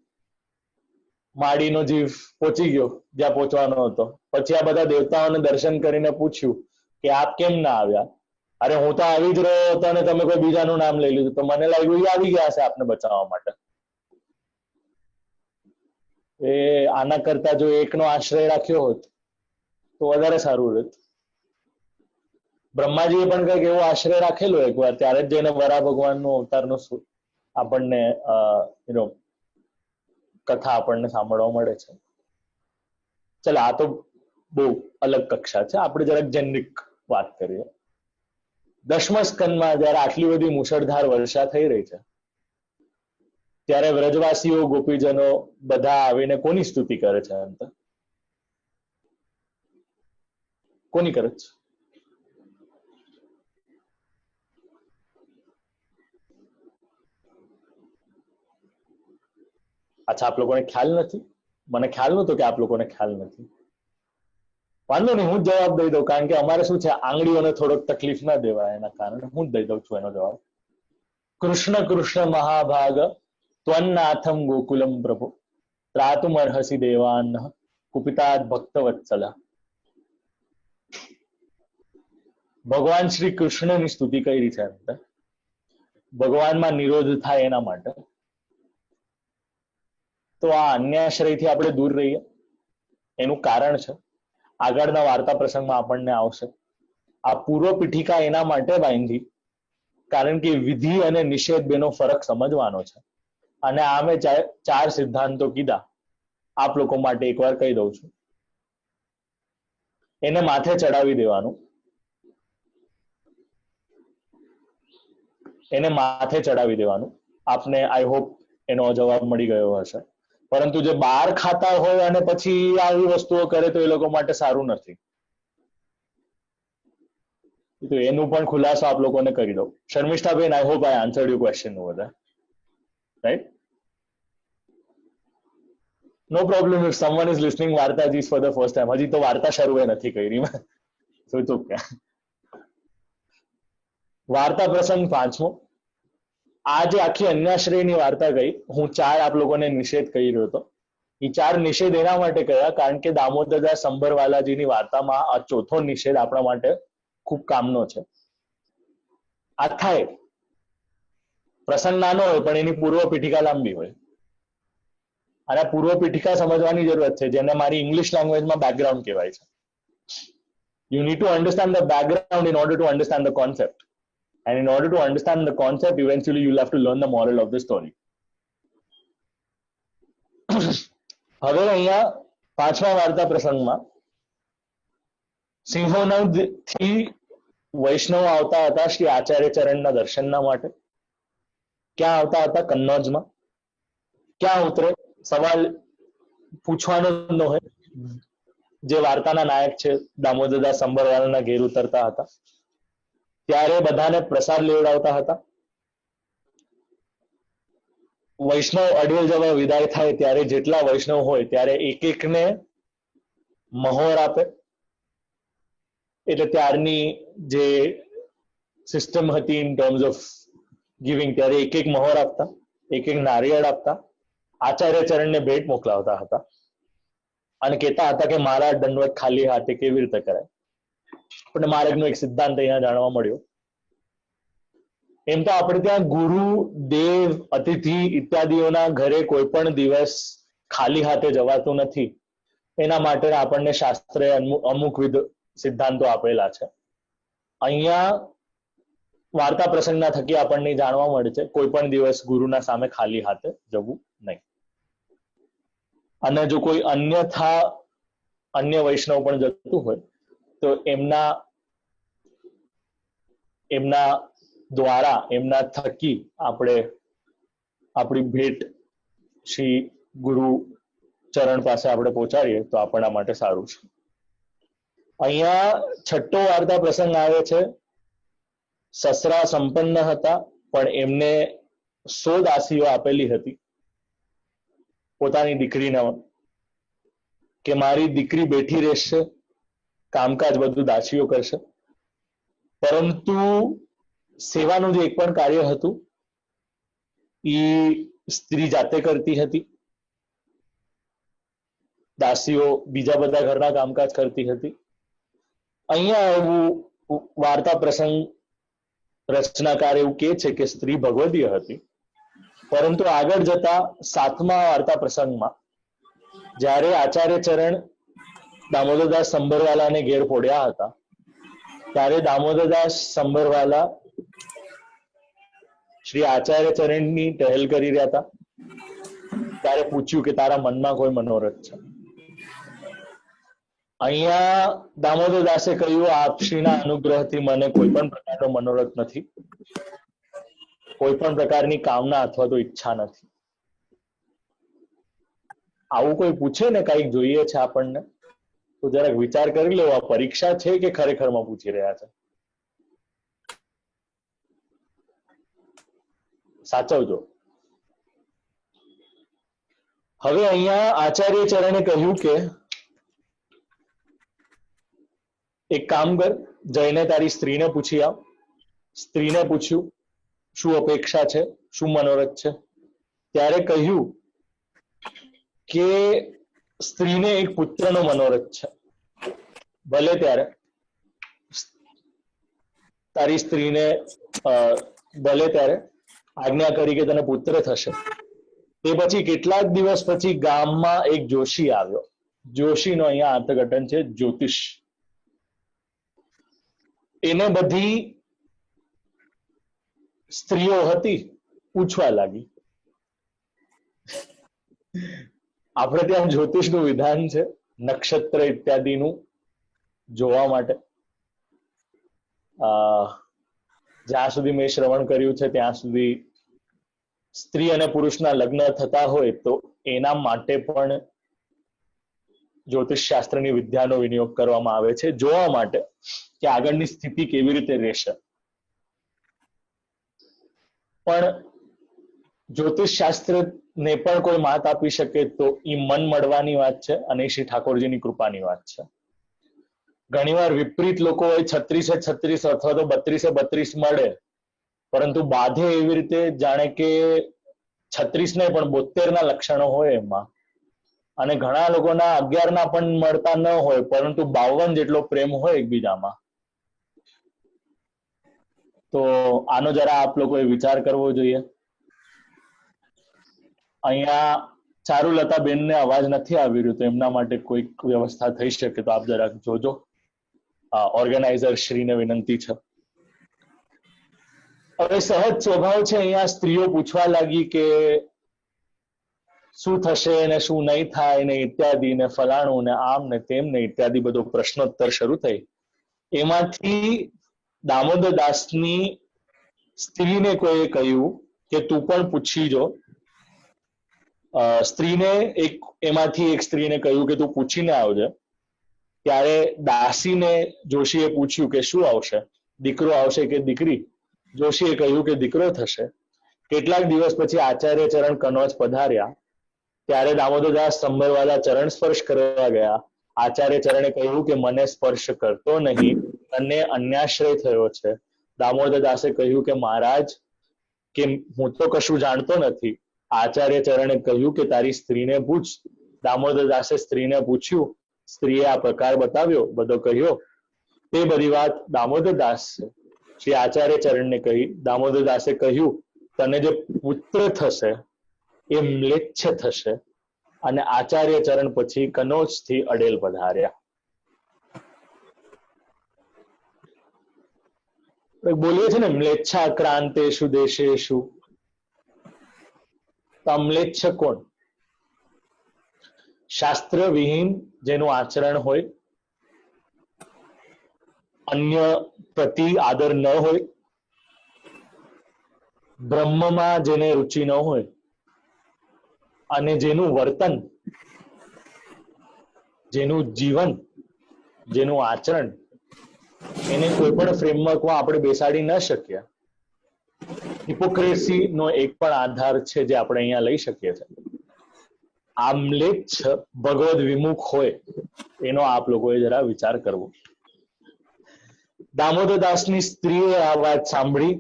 Speaker 2: માડીનો જીવ પહોંચી ગયો જ્યાં પહોંચવાનો હતો. પછી આ બધા દેવતાઓને દર્શન કરીને પૂછ્યું કે આપ કેમ ના આવ્યા? અરે હું તો આવી જ રહ્યો હતો અને તમે કોઈ બીજાનું નામ લઈ લીધું, તો મને લાગ્યું એ આવી ગયા હશે આપને બચાવવા માટે. એ આના કરતા જો એકનો આશ્રય રાખ્યો હોત તો વધારે સારું રહેત. બ્રહ્માજીએ પણ કંઈક એવો આશ્રય રાખેલો એકવાર, ત્યારે જ જઈને વરા ભગવાનનો અવતારનો આપણને કથા આપણને સાંભળવા મળે છે. ચલો આ તો બહુ અલગ કક્ષા છે, આપણે જરાક જેનરિક વાત કરીએ. 10મા સ્કંદમાં જયારે આટલી બધી મુશળધાર વર્ષા થઈ રહી છે ત્યારે વ્રજવાસીઓ ગોપીજનો બધા આવીને કોની સ્તુતિ કરે છે? અંત કોની કરે છે? અચ્છા, આપ લોકોને ખ્યાલ નથી? મને ખ્યાલ નહોતો કે આપ લોકોને ખ્યાલ નથી. વાંધો નહીં, હું જ જવાબ દઈ દઉં, કારણ કે અમારે શું છે, આંગળીઓને થોડોક તકલીફ ના દેવાય, એના કારણે હું જ દઈ દઉં છું એનો જવાબ. કૃષ્ણ કૃષ્ણ મહાભાગ ત્વન્નાથમ ગોકુલમ પ્રભુ ત્રાતુમર્હસી દેવાન કુપિતાદ ભક્તવત્સલા. ભગવાન શ્રી કૃષ્ણની સ્તુતિ કરી છે અંતે. ભગવાનમાં નિરોધ થાય એના માટે. તો આ અન્યાશ્રયથી આપણે દૂર રહીએ એનું કારણ છે, આગળના વાર્તા પ્રસંગમાં આપણને આવશે. આ પૂર્વ પીઠિકા એના માટે બાંધી કારણ કે વિધિ અને નિષેધ બેનો ફરક સમજવાનો છે. અને આ મેં 4 સિદ્ધાંતો કીધા, આપ લોકો માટે એકવાર કહી દઉં છું. એને માથે ચડાવી દેવાનું, એને માથે ચડાવી દેવાનું. આપને આઈ હોપ એનો જવાબ મળી ગયો હશે. પરંતુ જે બહાર ખાતા હોય અને પછી આવી વસ્તુઓ કરે તો એ લોકો માટે સારું નથી. તો એનું પણ ખુલાસો આપ લોકોને કરી દઉં. શર્મિષ્ઠાબેન, I hope I answered your question over there, right? No problem if someone is listening વાર્તાજી ફોર ધ ફર્સ્ટ ટાઈમ. હજી તો વાર્તા શરૂ નથી કરી મેં, તો ચૂપ. વાર્તા પ્રસંગ 5મો. આ જે આખી અન્યાશ્રયની વાર્તા ગઈ, હું 4 આપ લોકોને નિષેધ કહી રહ્યો હતો. એ 4 નિષેધ એના માટે કહ્યા કારણ કે દામોદરદાસ સંભરવાલાજીની વાર્તામાં આ 4થો નિષેધ આપણા માટે ખૂબ કામનો છે. આ થાય પ્રસંગ નાનો હોય પણ એની પૂર્વ પીઠિકા લાંબી હોય, અને પૂર્વ પીઠિકા સમજવાની જરૂરત છે, જેને મારી ઇંગ્લિશ લેંગ્વેજમાં બેકગ્રાઉન્ડ કહેવાય છે. You need to understand the background in order to understand the concept. And in order to understand the concept, eventually you'll have to learn the moral of the story. હવે અહીંયા 5મા વાર્તા પ્રસંગમાં સિંહોનથી વૈષ્ણવ આવતા હતા શ્રી આચાર્ય ચરણના દર્શનના માટે. ક્યાં આવતા હતા? કન્નોજમાં. ક્યાં ઉતરે? સવાલ પૂછવાનો ન હોય. જે વાર્તાના નાયક છે દામોદરદાસ સંભરવાલાના ઘેર ઉતરતા હતા ત્યારે બધાને પ્રસાદ લેવડાવતા હતા. વૈષ્ણવ અડેલ જવા વિદાય થાય ત્યારે જેટલા વૈષ્ણવ હોય ત્યારે એક એકને મહોર આપે. એટલે ત્યારની જે સિસ્ટમ હતી ઇન ટર્મ્સ ઓફ ગિવિંગ, ત્યારે એક એક મહોર આપતા, એક એક નારિયેળ આપતા, આચાર્ય ચરણને ભેટ મોકલાવતા હતા અને કહેતા હતા કે મારા દંડવત ખાલી હાથે કેવી રીતે કરાય. પણ માર્ગનો એક સિદ્ધાંત અહીંયા જાણવા મળ્યો. એમ તો આપણે ત્યાં ગુરુ, દેવ, અતિથિ ઇત્યાદિઓના ઘરે કોઈ પણ દિવસ ખાલી હાથે જવાતું નથી. એના માટે આપણને શાસ્ત્રે અમુકવિધ સિદ્ધાંતો આપેલા છે. અહીંયા વાર્તા પ્રસંગના થકી આપણને જાણવા મળે છે કોઈ પણ દિવસ ગુરુના સામે ખાલી હાથે જવું નહીં. અને જો કોઈ અન્ય વૈષ્ણવ પણ જતું હોય તો એમના દ્વારા, એમના થકી આપણે આપણી ભેટ શ્રી ગુરુ ચરણ પાસે આપણે પહોંચાડીએ તો આપણા માટે સારું છે. અહીંયા 6થો વાર્તા પ્રસંગ આવે છે. સસરા સંપન્ન હતા પણ એમને 100 દાસીઓ આપેલી હતી પોતાની દીકરીને કે મારી દીકરી બેઠી રહેશે, કામકાજ બધું દાસીઓ કરશે, પરંતુ સેવાનું જે એક પણ કાર્ય હતું એ સ્ત્રી જાતે કરતી હતી, દાસીઓ બીજા બધા ઘરના કામકાજ કરતી હતી. અહીંયા એવું વાર્તા પ્રસંગ રચનાકાર એવું કે છે કે સ્ત્રી ભગવદીય હતી. પરંતુ આગળ જતા 7મા વાર્તા પ્રસંગમાં જ્યારે આચાર્ય ચરણ દામોદરદાસ સંભરવાલાને ઘેર પોડ્યા હતા, ત્યારે દામોદરદાસ સંભરવાલા શ્રી આચાર્ય ચરણની ટહેલ કરી રહ્યા હતા. ત્યારે પૂછ્યું કે તારા મનમાં કોઈ મનોરથ છે? અહીંયા દામોદરદાસે કહ્યું, આપશ્રીના અનુગ્રહથી મને કોઈ પણ પ્રકારનો મનોરથ નથી, કોઈ પણ પ્રકારની કામના અથવા તો ઈચ્છા નથી. આવું કોઈ પૂછે ને કંઈક જોઈએ છે આપણને, તો જરાક વિચાર કરી લેવો, આ પરીક્ષા છે કે ખરેખરમાં પૂછી રહ્યા છે? સાચવજો. હવે અહીંયા આચાર્ય ચરણે કહ્યું કે એક કામ કર, જઈને તારી સ્ત્રીને પૂછી આવ. સ્ત્રીને પૂછ્યું શું અપેક્ષા છે, શું મનોરથ છે. ત્યારે કહ્યું કે સ્ત્રીને એક પુત્રનો મનોરથ છે. ભલે ત્યારે તારી સ્ત્રીને ભલે ત્યારે આજ્ઞા કરી કે તને પુત્ર થશે. તે પછી કેટલાક દિવસ પછી ગામમાં એક જોશી આવ્યો. જોશીનો અહીંયા અર્થઘટન છે જ્યોતિષ. એને બધી સ્ત્રીઓ હતી પૂછવા લાગી. આપણે ત્યાં જ્યોતિષનું વિધાન છે નક્ષત્ર ઇત્યાદિનું જોવા માટે. જ્યાં સુધી મેં શ્રવણ કર્યું છે ત્યાં સુધી સ્ત્રી અને પુરુષના લગ્ન થતા હોય તો એના માટે પણ જ્યોતિષ શાસ્ત્રની વિદ્યાનો વિનિયોગ કરવામાં આવે છે, જોવા માટે કે આગળની સ્થિતિ કેવી રીતે રહેશે. પણ જ્યોતિષ શાસ્ત્રને પણ કોઈ માત આપી શકે તો એ મન મળવાની વાત છે અને શ્રી ઠાકોરજીની કૃપાની વાત છે. ઘણીવાર વિપરીત લોકો હોય 36 અથવા તો 32 મળે, પરંતુ બાધે એવી રીતે જાણે કે 36 ને પણ 72 લક્ષણો હોય એમાં, અને ઘણા લોકોના 11 પણ મળતા ન હોય પરંતુ 52 જેટલો પ્રેમ હોય એકબીજામાં. તો આનો જરા આપ લોકોએ વિચાર કરવો જોઈએ. અહીંયા ચારુલતાબેનને અવાજ નથી આવી રહ્યો, તો એમના માટે કોઈક વ્યવસ્થા થઈ શકે તો આપ જરાક જોજો. ઓર્ગેનાઇઝર શ્રીને વિનંતી છે. હવે સહજ સ્વભાવ છે, અહીંયા સ્ત્રીઓ પૂછવા લાગી કે શું થશે ને શું નહીં થાય ને ઇત્યાદિ ને ફલાણું ને આમ ને તેમ ને ઇત્યાદિ બધો પ્રશ્નોત્તર શરૂ થઈ. એમાંથી દામોદરદાસની સ્ત્રીને કોઈએ કહ્યું કે તું પણ પૂછી જો. એમાંથી એક સ્ત્રીને કહ્યું કે તું પૂછીને આવજે. ત્યારે દાસીને જોશીએ પૂછ્યું કે શું આવશે, દીકરો આવશે કે દીકરી? જોશીએ કહ્યું કે દીકરો થશે. કેટલાક દિવસ પછી આચાર્ય ચરણ કનોજ પધાર્યા. ત્યારે દામોદરદાસ સંભરવાલા ચરણ સ્પર્શ કરવા ગયા. આચાર્ય ચરણે કહ્યું કે મને સ્પર્શ કરતો નહીં, તને અન્યાશ્રય થયો છે. દામોદરદાસે કહ્યું કે મહારાજ કે હું તો કશું જાણતો નથી. આચાર્ય ચરણે કહ્યું કે તારી સ્ત્રીને પૂછ. દામોદરદાસે સ્ત્રીને પૂછ્યું. સ્ત્રીએ આ પ્રકાર બતાવ્યો, બધો કહ્યો. તે બધી વાત દામોદરદાસ શ્રી આચાર્ય ચરણને કહી. દામોદરદાસે કહ્યું તને જે પુત્ર થશે એ મ્લેચ્છ થશે. અને આચાર્ય ચરણ પછી કનોજથી અડેલ પધાર્યા. બોલીએ છે ને મ્લેચ્છા ક્રાંતેષુ દેશેષુ. તો મ્લેચ્છ કોણ? શાસ્ત્ર વિહીન જેનું આચરણ હોય, અન્ય પ્રતિ આદર ન હોય, બ્રહ્મમાં જેને રુચિ ન હોય, અને જેનું વર્તન, જેનું જીવન, જેનું આચરણ એને કોઈ પણ ફ્રેમવર્કમાં આપણે બેસાડી ન શકીએ. હિપોક્રેસી નો એક પણ આધાર છે જે આપણે અહીંયા લઈ શકીએ છીએ. આ મ્લેચ્છ ભગવદ વિમુખ હોય એનો આપ લોકોએ જરા વિચાર કરવો. દામોદરદાસની સ્ત્રીએ આ વાત સાંભળી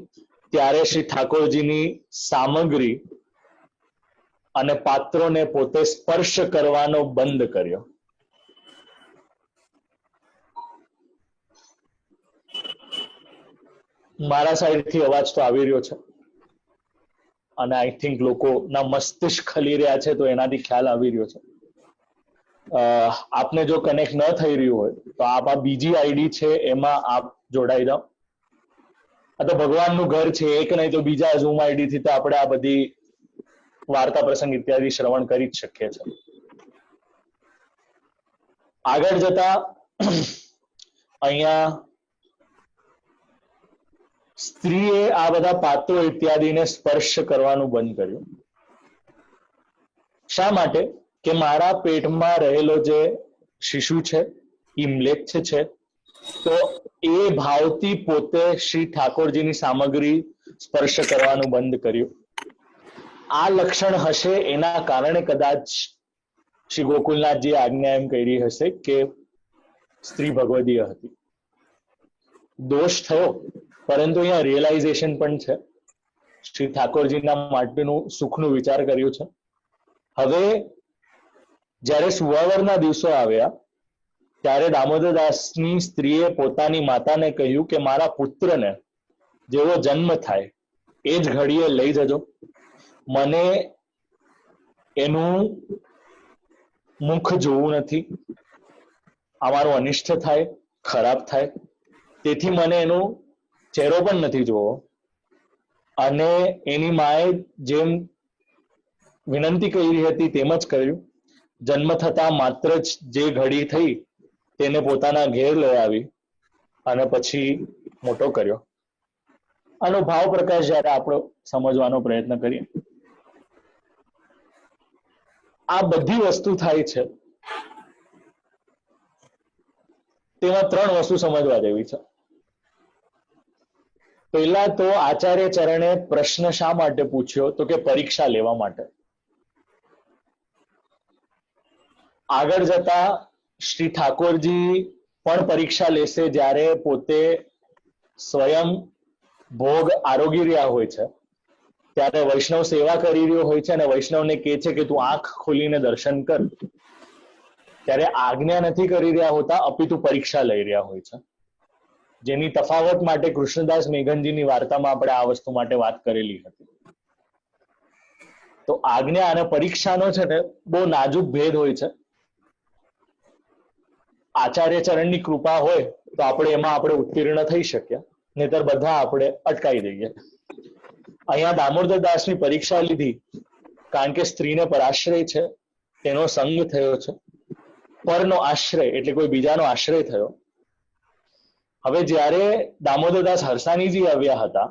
Speaker 2: ત્યારે શ્રી ઠાકોરજીની સામગ્રી અને પાત્રોને પોતે સ્પર્શ કરવાનો બંધ કર્યો. મારા સાઈડથી અવાજ તો આવી રહ્યો છે અને આઈ થિંક લોકોના મસ્તિષ્ક ખલી રહ્યા છે, તો એનાથી ખ્યાલ આવી રહ્યો છે. આપને જો કનેક્ટ ન થઈ રહ્યું હોય તો આપ આ બીજી આઈડી છે એમાં આપ જોડાઈ જાઓ. આ તો ભગવાનનું ઘર છે, એક નહીં તો બીજા ઝૂમ આઈડી થી તો આપણે આ બધી વાર્તા પ્રસંગ ઇત્યાદિ શ્રવણ કરી જ શકીએ છીએ. આગળ જતા અહીંયા સ્ત્રીએ આ બધા પાત્રો ઇત્યાદિને સ્પર્શ કરવાનું બંધ કર્યું. શા માટે? કે મારા પેટમાં રહેલો જે શિશુ છે એ મ્લેચ્છ છે, તો એ ભાવથી પોતે શ્રી ઠાકોરજીની સામગ્રી સ્પર્શ કરવાનું બંધ કર્યું. આ લક્ષણ હશે, એના કારણે કદાચ શ્રી ગોકુલનાથજી આજ્ઞા એમ કરી હશે કે સ્ત્રી ભગવદીય હતી. દોષ થયો, પરંતુ અહીંયા રિયલાઇઝેશન પણ છે. શ્રી ઠાકોરજીના માટેનું સુખનું વિચાર કર્યું છે. હવે જ્યારે સુવાવરના દિવસો આવ્યા ત્યારે દામોદરદાસની સ્ત્રીએ પોતાની માતાને કહ્યું કે મારા પુત્રને જેવો જન્મ થાય એ જ ઘડીએ લઈ જજો. મને એનું મુખ જોવું નથી, અમારું અનિષ્ટ થાય, ખરાબ થાય, તેથી મને એનો ચહેરો પણ નથી જોવો. અને એની માએ જેમ વિનંતી કરી હતી તેમ જ કર્યું. જન્મ થતા માત્ર જ જે ઘડી થઈ તેને પોતાના ઘેર લઈ આવી અને પછી મોટો કર્યો. આનો ભાવ પ્રકાશ જ્યારે આપણે સમજવાનો પ્રયત્ન કરીએ, આ બધી વસ્તુ થાય છે તેમાં ત્રણ વસ્તુ સમજવા જેવી છે. પહેલા તો આચાર્ય ચરણે પ્રશ્ન શા માટે પૂછ્યો? તો કે પરીક્ષા લેવા માટે. આગળ જતા શ્રી ઠાકોરજી પણ પરીક્ષા લેશે જ્યારે પોતે સ્વયં ભોગ આરોગી રહ્યા હોય છે, ત્યારે વૈષ્ણવ સેવા કરી રહ્યો હોય છે અને વૈષ્ણવને કહે છે કે તું આંખ ખોલીને દર્શન કર. ત્યારે આજ્ઞા નથી કરી રહ્યા હોતા, અપિતુ પરીક્ષા લઈ રહ્યા હોય છે. જેની તફાવત માટે કૃષ્ણદાસ મેઘનજીની વાર્તામાં આપણે આ વસ્તુ માટે વાત કરેલી હતી. તો આજ્ઞા અને પરીક્ષાનો છે ને બહુ નાજુક ભેદ હોય છે. આચાર્ય ચરણની કૃપા હોય તો આપણે ઉત્તીર્ણ થઈ શક્યા, નહીતર બધા આપણે અટકાઈ દઈએ. અહીંયા દામોદરદાસની પરીક્ષા લીધી કારણ કે સ્ત્રીને પરાશ્રય છે, તેનો સંગ થયો છે. પરનો આશ્રય એટલે કોઈ બીજાનો આશ્રય થયો. હવે જ્યારે દામોદરદાસ હરસાણીજી આવ્યા હતા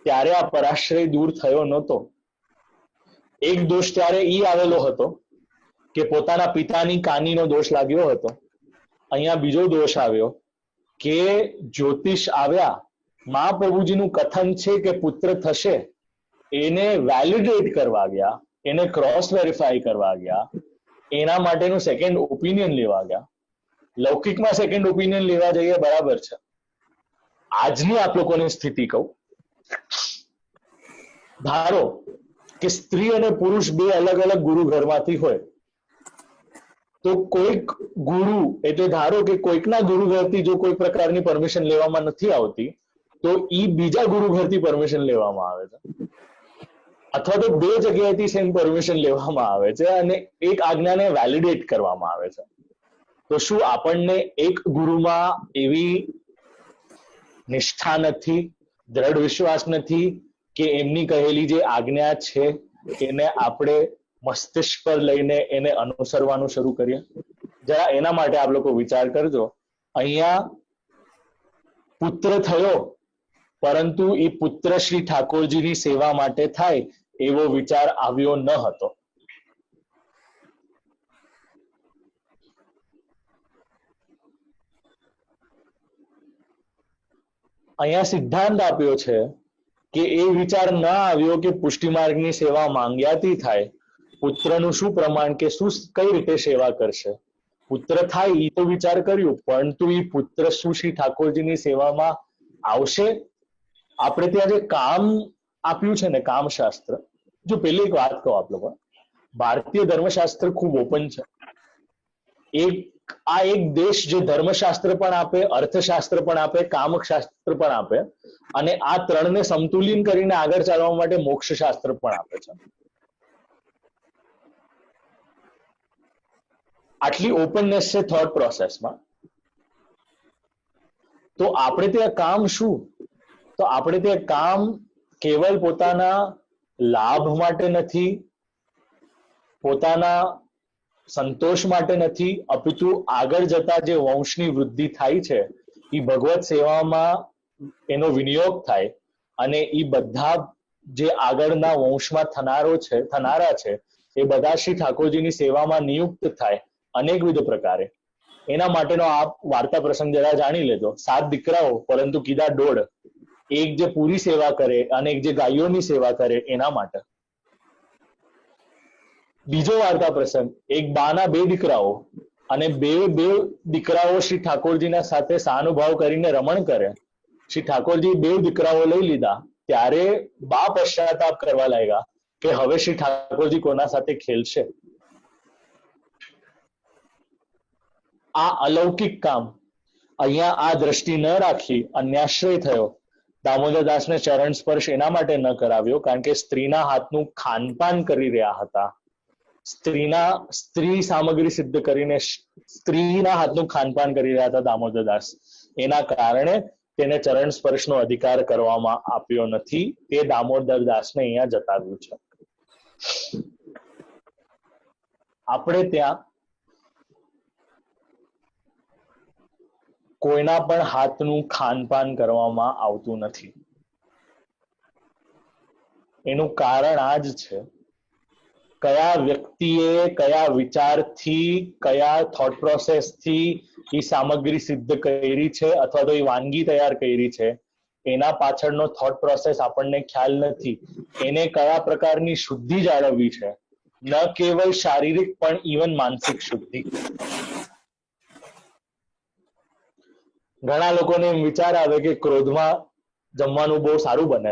Speaker 2: ત્યારે આ પરાશ્રય દૂર થયો નહોતો. એક દોષ ત્યારે ઈ આવેલો હતો કે પોતાના પિતાની કાનીનો દોષ લાગ્યો હતો. અહીંયા બીજો દોષ આવ્યો કે જ્યોતિષ આવ્યા, મહાપ્રભુજીનું કથન છે કે પુત્ર થશે, એને વેલિડેટ કરવા ગયા, એને ક્રોસ વેરીફાઈ કરવા ગયા, એના માટેનું સેકન્ડ ઓપિનિયન લેવા ગયા. લૌકિકમાં સેકન્ડ ઓપિનિયન લેવા જઈએ બરાબર છે. આજની આપ લોકોની સ્થિતિ કહું, ધારો કે સ્ત્રી અને પુરુષ બે અલગ અલગ ગુરુ ઘરમાંથી હોય, તો કોઈક ગુરુ એટલે ધારો કે કોઈકના ગુરુ ઘરથી જો કોઈ પ્રકારની પરમિશન લેવામાં નથી આવતી, તો ઈ બીજા ગુરુ ઘરથી પરમિશન લેવામાં આવે છે, અથવા તો બે જગ્યાએથી સેમ પરમિશન લેવામાં આવે છે અને એક આજ્ઞાને વેલિડેટ કરવામાં આવે છે. તો શું આપણને એક ગુરુમાં એવી નિષ્ઠા નથી, દ્રઢ વિશ્વાસ નથી કે એમની કહેલી જે આજ્ઞા છે એને આપણે મસ્તિષ્ક પર લઈને એને અનુસરવાનું શરૂ કરીએ? જરા એના માટે આપ લોકો વિચાર કરજો. અહીંયા પુત્ર થયો, પરંતુ એ પુત્ર શ્રી ઠાકોરજીની સેવા માટે થાય એવો વિચાર આવ્યો ન હતો. અહીંયા સિદ્ધાંત આપ્યો છે કે એ વિચાર ન આવ્યો કે પુષ્ટિ માર્ગની સેવા માંગ્યાથી થાય, પુત્રનું શું પ્રમાણ કે શું કઈ રીતે સેવા કરશે. પુત્ર થાય એ તો વિચાર કર્યું, પરંતુ એ પુત્ર શું શ્રી ઠાકોરજીની સેવામાં આવશે? આપણે ત્યાં જે કામ આપ્યું છે ને, કામશાસ્ત્ર, જો પેલી એક વાત કહો આપ લોકો, ભારતીય ધર્મશાસ્ત્ર ખૂબ ઓપન છે. એક દેશ જે ધર્મશાસ્ત્ર પણ આપે, અર્થશાસ્ત્ર પણ આપે, કામશાસ્ત્ર પણ આપે, અને આ ત્રણને સમતુલિત કરીને આગળ ચાલવા માટે મોક્ષશાસ્ત્ર પણ આપે છે. આટલી ઓપનનેસ છે થોટ પ્રોસેસમાં. તો આપણે ત્યાં કામ શું? તો આપણે ત્યાં કામ કેવલ પોતાના લાભ માટે નથી, પોતાના સંતોષ માટે નથી, અપિતુ આગળ જતા જે વંશની વૃદ્ધિ થાય છે એ ભગવત સેવામાં એનો વિનિયોગ થાય, અને એ બધા જે આગળના વંશમાં થનારા છે એ બધા શ્રી ઠાકોરજીની સેવામાં નિયુક્ત થાય અનેકવિધ પ્રકારે. એના માટેનો આ વાર્તા પ્રસંગ જરા જાણી લેજો. 7 દીકરાઓ પરંતુ કીધા 1.5. એક જે પૂરી સેવા કરે અને એક જે ગાયોની સેવા કરે એના માટે. બીજો વાર્તા પ્રસંગ, એક બાના 2 દીકરાઓ અને બે દીકરાઓ શ્રી ઠાકોરજીના સાથે સહાનુભાવ કરીને રમણ કરે. શ્રી ઠાકોરજી 2 દીકરાઓ લઈ લીધા ત્યારે બા પશ્ચાતાપ કરવા લાગ્યા કે હવે શ્રી ઠાકોરજી કોના સાથે ખેલશે. આ અલૌકિક કામ અહીંયા આ દ્રષ્ટિ ન રાખી અન્યાશ્રય થયો. દામોદરદાસને ચરણ સ્પર્શ એના માટે ન કરાવ્યો કારણ કે સ્ત્રીના હાથનું ખાનપાન કરી રહ્યા હતા. સ્ત્રી સામગ્રી સિદ્ધ કરીને સ્ત્રીના હાથનું ખાનપાન કરી રહ્યા હતા દામોદરદાસ. એના કારણે તેને ચરણ સ્પર્શનો અધિકાર કરવામાં આપ્યો નથી. તે દામોદરદાસને અહીંયા જતાવ્યું છે. આપણે ત્યાં કોઈના પણ હાથનું ખાનપાન કરવામાં આવતું નથી. એનું કારણ આ જ છે, કયા વ્યક્તિએ કયા વિચારથી, કયા થોટ પ્રોસેસથી એ સામગ્રી સિદ્ધ કરી છે અથવા તો એ વાનગી તૈયાર કરી છે, એના પાછળનો થોટ પ્રોસેસ આપણને ખ્યાલ નથી. એને કયા પ્રકારની શુદ્ધિ જાળવવી છે, ન કેવલ શારીરિક પણ ઇવન માનસિક શુદ્ધિ. ઘણા લોકોને એમ વિચાર આવે કે ક્રોધમાં જમવાનું બહુ સારું બને.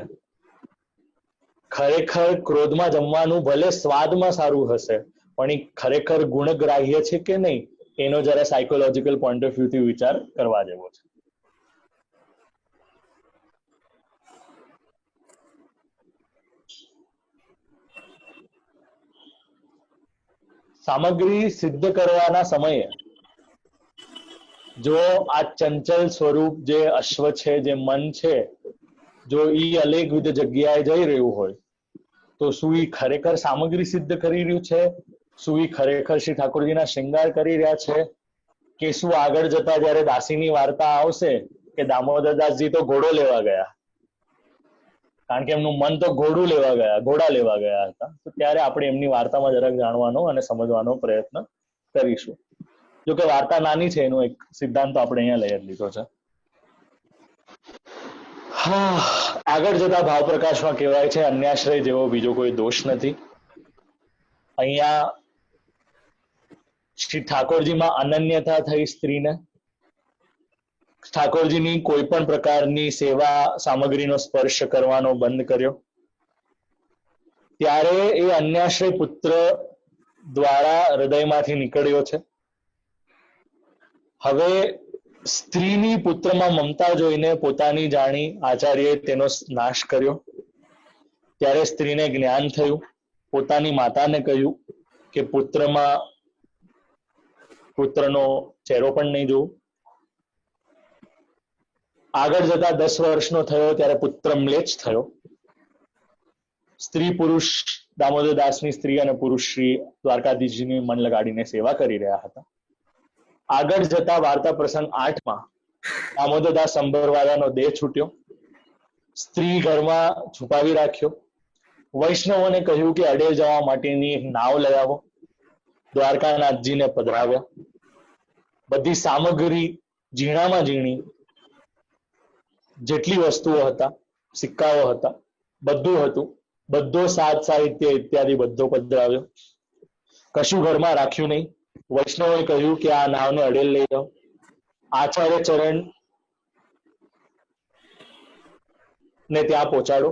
Speaker 2: ખરેખર ક્રોધમાં જમવાનું ભલે સ્વાદમાં સારું હશે પણ એ ખરેખર ગુણગ્રાહ્ય છે કે નહીં એનો જરા સાયકોલોજીકલ પોઈન્ટ ઓફ વ્યૂ થી વિચાર કરવા જેવો છે. સામગ્રી સિદ્ધ કરવાના સમયે જો આ ચંચલ સ્વરૂપ જે અશ્વ છે, જે મન છે, જો ઈ અનેકવિધ જગ્યાએ જઈ રહ્યું હોય તો શું ઈ ખરેખર સામગ્રી સિદ્ધ કરી રહ્યું છે? શું ઈ ખરેખર શ્રી ઠાકોરજીના શૃંગાર કરી રહ્યા છે? કે શું આગળ જતા જયારે દાસીની વાર્તા આવશે કે દામોદરદાસજી તો ઘોડો લેવા ગયા, કારણ કે એમનું મન તો ઘોડા લેવા ગયા હતા. તો ત્યારે આપણે એમની વાર્તામાં જરાક જાણવાનો અને સમજવાનો પ્રયત્ન કરીશું. જો કે વાર્તા નાની છે, એનો એક સિદ્ધાંત તો આપણે અહીંયા લઈ જ લીધો છે. હા, આગળ જતા ભાવ પ્રકાશમાં કહેવાય છે અન્યાશ્રય જેવો બીજો કોઈ દોષ નથી. અહીંયા શ્રી ઠાકોરજીમાં અનન્યતા થઈ સ્ત્રીને. ઠાકોરજીની કોઈ પણ પ્રકારની સેવા સામગ્રીનો સ્પર્શ કરવાનો બંધ કર્યો. ત્યારે એ અન્યાશ્રય પુત્ર દ્વારા હૃદયમાંથી નીકળ્યો છે. હવે સ્ત્રીની પુત્રમાં મમતા જોઈને પોતાની જાણી આચાર્યએ તેનો નાશ કર્યો. ત્યારે સ્ત્રીને જ્ઞાન થયું. પોતાની માતાને કહ્યું કે પુત્રનો ચહેરો પણ નહીં જોવું. આગળ જતા 10 વર્ષનો થયો ત્યારે પુત્ર મ્લેચ્છ થયો. સ્ત્રી પુરુષ દામોદરદાસની સ્ત્રી અને પુરુષ શ્રી દ્વારકાધીશજીની મન લગાડીને સેવા કરી રહ્યા હતા. આગળ જતા વાર્તા પ્રસંગ 8માં દામોદરદાસ સંભરવાલાનો દેહ છૂટ્યો. સ્ત્રી ઘરમાં છુપાવી રાખ્યો. વૈષ્ણવોને કહ્યું કે અડે જવા માટેની એક નાવ લઈ આવો. દ્વારકાનાથજીને પધરાવ્યા. બધી સામગ્રી ઝીણામાં ઝીણી જેટલી વસ્તુઓ હતા, સિક્કાઓ હતા, બધું હતું. બધો સાજ સાહિત્ય ઇત્યાદિ બધો પધરાવ્યો. કશું ઘરમાં રાખ્યું નહીં. વૈષ્ણવોએ કહ્યું કે આ નાવને અડેલ લઈ જાઓ. આચાર્ય ચરણ ને ત્યાં પહોંચાડો.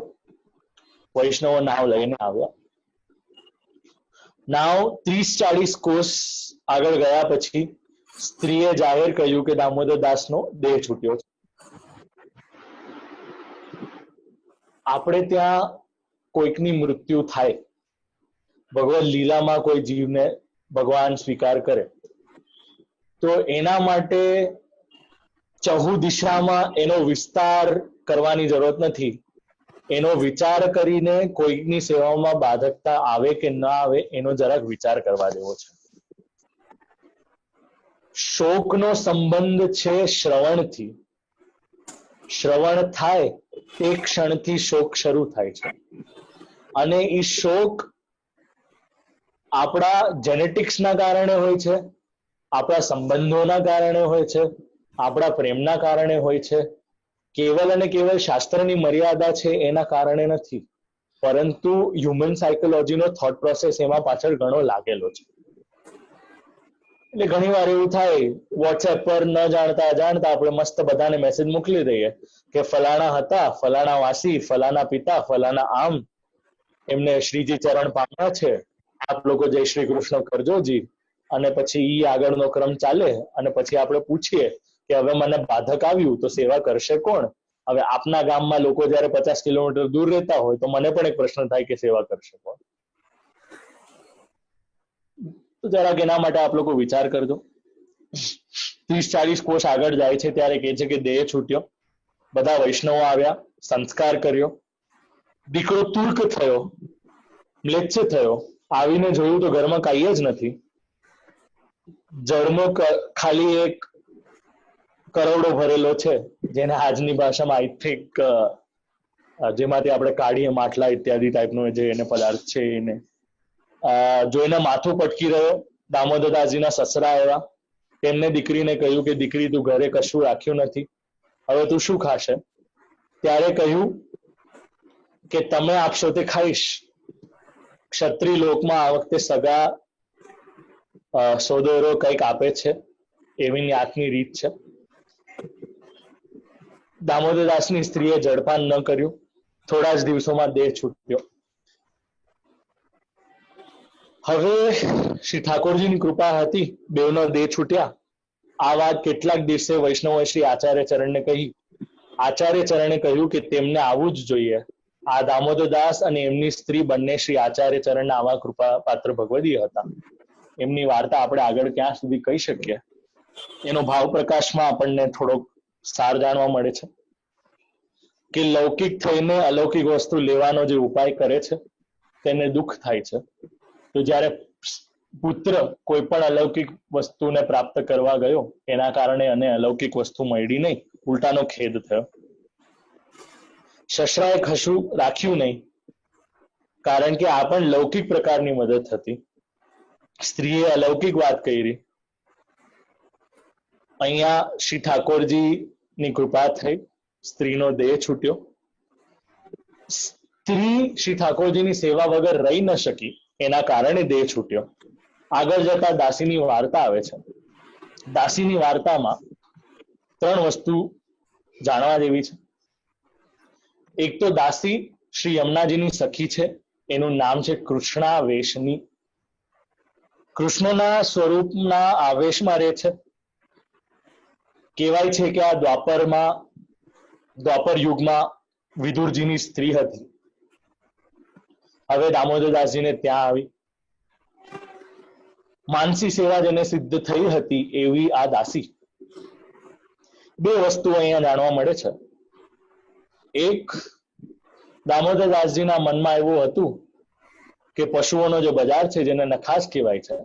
Speaker 2: વૈષ્ણવો નાવ લઈને આવ્યા. નાવ 30-40 કોસ આગળ ગયા પછી સ્ત્રીએ જાહેર કહ્યું કે દામોદર દાસનો દેહ છૂટ્યો છે. આપણે ત્યાં કોઈકની મૃત્યુ થાય, ભગવદ લીલામાં કોઈ જીવને ભગવાન સ્વીકાર કરે, તો એના માટે ચહુ દિશામાં એનો વિસ્તાર કરવાની જરૂરત નથી. એનો વિચાર કરીને કોઈકની સેવામાં બાધકતા આવે કે ન આવે એનો જરાક વિચાર કરવા જેવો છે. શોકનો સંબંધ છે શ્રવણથી. શ્રવણ થાય તે ક્ષણથી શોક શરૂ થાય છે, અને એ શોક આપણા જેનેટિક્સના કારણે હોય છે, આપણા સંબંધોના કારણે હોય છે, આપણા પ્રેમના કારણે હોય છે. કેવલ અને કેવલ શાસ્ત્રની મર્યાદા છે એના કારણે નથી, પરંતુ હ્યુમન સાયકોલોજીનો થોટ પ્રોસેસ એમાં પાછળ ઘણો લાગેલો છે. એટલે ઘણી વાર એવું થાય, વોટ્સએપ પર ન જાણતા અજાણતા આપણે મસ્ત બધાને મેસેજ મોકલી દઈએ કે ફલાણા હતા, ફલાણા વાસી, ફલાણા પિતા, ફલાણા આમ, એમને શ્રીજી ચરણ પામ્યા છે, આપ લોકો જય શ્રી કૃષ્ણ કરજોજી. અને પછી ઈ આગળનો ક્રમ ચાલે, અને પછી આપણે પૂછીએ કે હવે મને બાધક આવ્યું તો સેવા કરશે કોણ? હવે આપના ગામમાં લોકો જયારે 50 કિલોમીટર દૂર રહેતા હોય તો મને પણ એક પ્રશ્ન થાય કે સેવા કરશે કોણ? તો જરાક એના માટે આપ લોકો વિચાર કરજો. 30-40 કોષ આગળ જાય છે ત્યારે કહે છે કે દેહ છૂટ્યો, બધા વૈષ્ણવો આવ્યા, સંસ્કાર કર્યો, દીકરો તુર્ક થયો, મ્લેચ્છ થયો, આવીને જોયું તો ઘરમાં કાંઈ જ નથી. જળનો ખાલી એક કરોડો ભરેલો છે, જેને આજની ભાષામાં આઈ થિંક જેમાંથી આપણે કાઢીએ માટલા ઇત્યાદિ ટાઈપનો જે એને પદાર્થ છે એને જોઈને માથું પટકી રહ્યો. દામોદરદાસજીના સસરા આવ્યા, તેમને દીકરીને કહ્યું કે દીકરી તું ઘરે કશું રાખ્યું નથી, હવે તું શું ખાશે? ત્યારે કહ્યું કે તમે આપશો તે ખાઈશ. ક્ષત્રિય લોકમાં આ વખતે સગા સોદરો કંઈક આપે છે, એવી ન્યાતની રીત છે. દામોદરદાસની સ્ત્રીએ જળપાન ન કર્યું, થોડા જ દિવસોમાં દેહ છૂટ્યો. હવે શ્રી ઠાકોરજીની કૃપા હતી, બેવનો દેહ છૂટ્યા. આ વાત કેટલાક દિવસે વૈષ્ણવ શ્રી આચાર્ય ચરણને કહી. આચાર્ય ચરણે કહ્યું કે તેમને આવવું જ જોઈએ. આ દામોદરદાસ અને એમની સ્ત્રી બંને શ્રી આચાર્ય ચરણના આવા કૃપા પાત્ર ભગવદી હતા. એમની વાર્તા આપણે આગળ ક્યાં સુધી કહી શકીએ, એનો ભાવ પ્રકાશમાં આપણને થોડોક સાર જાણવા મળે છે કે લૌકિક થઈને અલૌકિક વસ્તુ લેવાનો જે ઉપાય કરે છે તેને દુઃખ થાય છે. તો જ્યારે પુત્ર કોઈ પણ અલૌકિક વસ્તુને પ્રાપ્ત કરવા ગયો, એના કારણે એને અલૌકિક વસ્તુ મળી નહીં, ઉલટાનો ખેદ થયો. સસરાએ કશું રાખ્યું નહીં, કારણ કે આ પણ લૌકિક પ્રકારની મદદ હતી. સ્ત્રીએ અલૌકિક વાત કરી. અહીંયા શ્રી ઠાકોરજીની કૃપા થઈ, સ્ત્રીનો દેહ છૂટ્યો. સ્ત્રી શ્રી ઠાકોરજીની સેવા વગર રહી ન શકી, એના કારણે દેહ છૂટ્યો. આગળ જતા દાસીની વાર્તા આવે છે. દાસીની વાર્તામાં 3 વસ્તુ જાણવા જેવી છે. એક તો દાસી શ્રી યમુનાજીની સખી છે, એનું નામ છે કૃષ્ણા વેશની. કૃષ્ણના સ્વરૂપના આવેશમાં રહે છે. કહેવાય છે કે આ દ્વાપર યુગમાં વિદુરજીની સ્ત્રી હતી. હવે દામોદરદાસજીને ત્યાં આવી. માનસી સેવા જેને સિદ્ધ થઈ હતી એવી આ દાસી. 2 વસ્તુ અહીંયા જાણવા મળે છે. એક, દામોદરદાસજીના મનમાં એવું હતું કે પશુઓનો જે બજાર છે જેને નખાસ કહેવાય છે,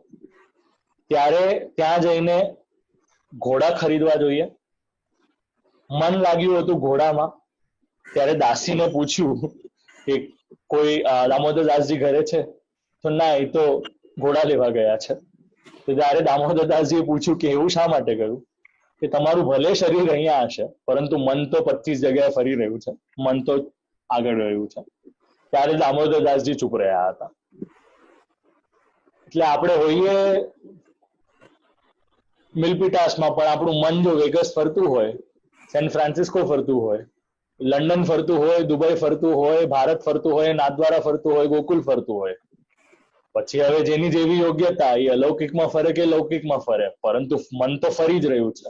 Speaker 2: ત્યારે ત્યાં જઈને ઘોડા ખરીદવા જોઈએ. મન લાગ્યું હતું ઘોડામાં, ત્યારે દાસીને પૂછ્યું કે કોઈ દામોદરદાસજી ઘરે છે? તો ના, એ તો ઘોડા લેવા ગયા છે. તો જ્યારે દામોદરદાસજીએ પૂછ્યું કે એવું શા માટે કહ્યું? કે તમારું ભલે શરીર અહીંયા હશે, પરંતુ મન તો 25 જગ્યાએ ફરી રહ્યું છે, મન તો આગળ રહ્યું છે. ત્યારે દામોદરદાસજી ચૂપ રહ્યા હતા. એટલે આપણે હોઈએ મિલ્પિટાસમાં, પણ આપણું મન જો વેગસ ફરતું હોય, સેન ફ્રાન્સિસ્કો ફરતું હોય, લંડન ફરતું હોય, દુબઈ ફરતું હોય, ભારત ફરતું હોય, નાથદ્વારા ફરતું હોય, ગોકુલ ફરતું હોય, પછી હવે જેની જેવી યોગ્યતા, એ અલૌકિકમાં ફરે કે લૌકિકમાં ફરે, પરંતુ મન તો ફરી જ રહ્યું છે.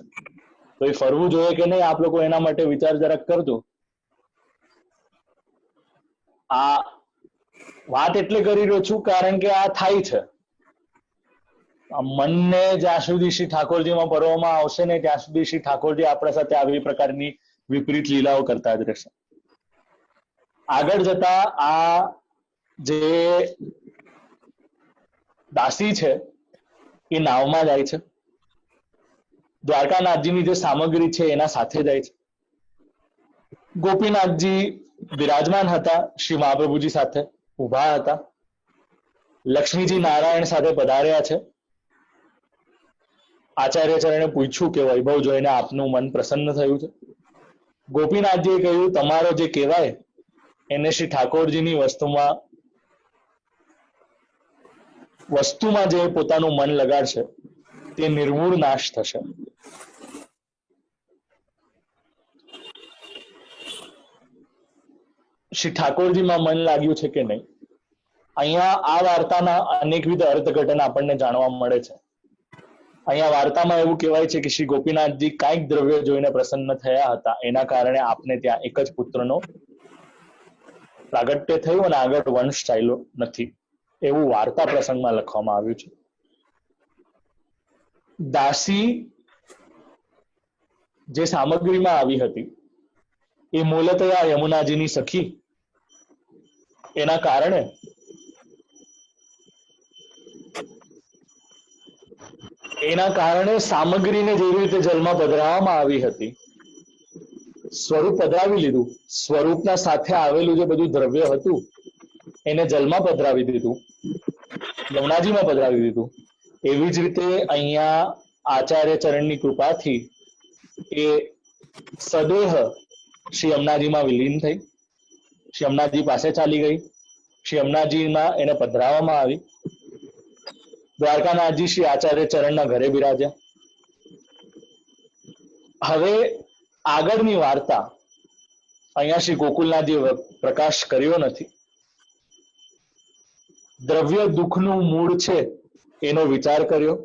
Speaker 2: તો એ ફરવું જોઈએ કે નહીં, આપ લોકો એના માટે વિચાર જરાક કરજો. આ વાત એટલે કરી રહ્યો છું કારણ કે આ થાય છે. મનને જ્યાં સુધી શ્રી ઠાકોરજીમાં પરોવવામાં આવશે ને ત્યાં સુધી શ્રી ઠાકોરજી આપણા સાથે આવી પ્રકારની વિપરીત લીલાઓ કરતા જ રહેશે. આગળ જતા આ જે દાસી છે એ નાવમાં જાય છે, દ્વારકાનાથજીની જે સામગ્રી છે એના સાથે જાય છે. ગોપીનાથજી બિરાજમાન હતા, શ્રી મહાપ્રભુજી સાથે ઉભા હતા. લક્ષ્મીજી નારાયણ સાથે પધાર્યા છે. આચાર્ય ચરણે પૂછ્યું કે વૈભવ જોઈને આપનું મન પ્રસન્ન થયું છે? ગોપીનાથજીએ કહ્યું, તમારો જે કહેવાય એને શ્રી ઠાકોરજીની વસ્તુમાં જે પોતાનું મન લગાડશે તે નિર્મૂળ નાશ થશે. શ્રી ઠાકોરજીમાં મન લાગ્યું છે કે નહીં? અહીંયા આ વાર્તાના અનેકવિધ અર્થઘટન આપણને જાણવા મળે છે. અહીંયા વાર્તામાં એવું કહેવાય છે કે શ્રી ગોપીનાથજી કાંઈક દ્રવ્ય જોઈને પ્રસન્ન થયા હતા, એના કારણે આપને ત્યાં એક જ પુત્રનો પ્રાગટ્ય થયું અને આગળ વંશ ચાલ્યો નથી, એવું વાર્તા પ્રસંગમાં લખવામાં આવ્યું છે. દાસી જે સામગ્રીમાં આવી હતી એ મૂલતઃ યમુનાજીની સખી, એના કારણે સામગ્રીને જેવી રીતે જલમાં પધરાવવામાં આવી હતી, સ્વરૂપ પધરાવી લીધું, સ્વરૂપના સાથે આવેલું જે બધું દ્રવ્ય હતું એને જલમાં પધરાવી દીધું, યમુનાજીમાં પધરાવી દીધું. એવી જ રીતે અહીંયા આચાર્ય ચરણની કૃપાથી એ સદેહ શ્રી યમુનાજીમાં વિલીન થઈ, શ્રી યમુનાજી પાસે ચાલી ગઈ, શ્રી યમુનાજીમાં એને પધરાવવામાં આવી. દ્વારકાનાથજી શ્રી આચાર્ય ચરણના ઘરે બિરાજ્યા. હવે આગળની વાર્તા અહીંયા શ્રી ગોકુલનાથજીએ પ્રકાશ કર્યો નથી. દ્રવ્ય દુઃખનું મૂળ છે એનો વિચાર કર્યો.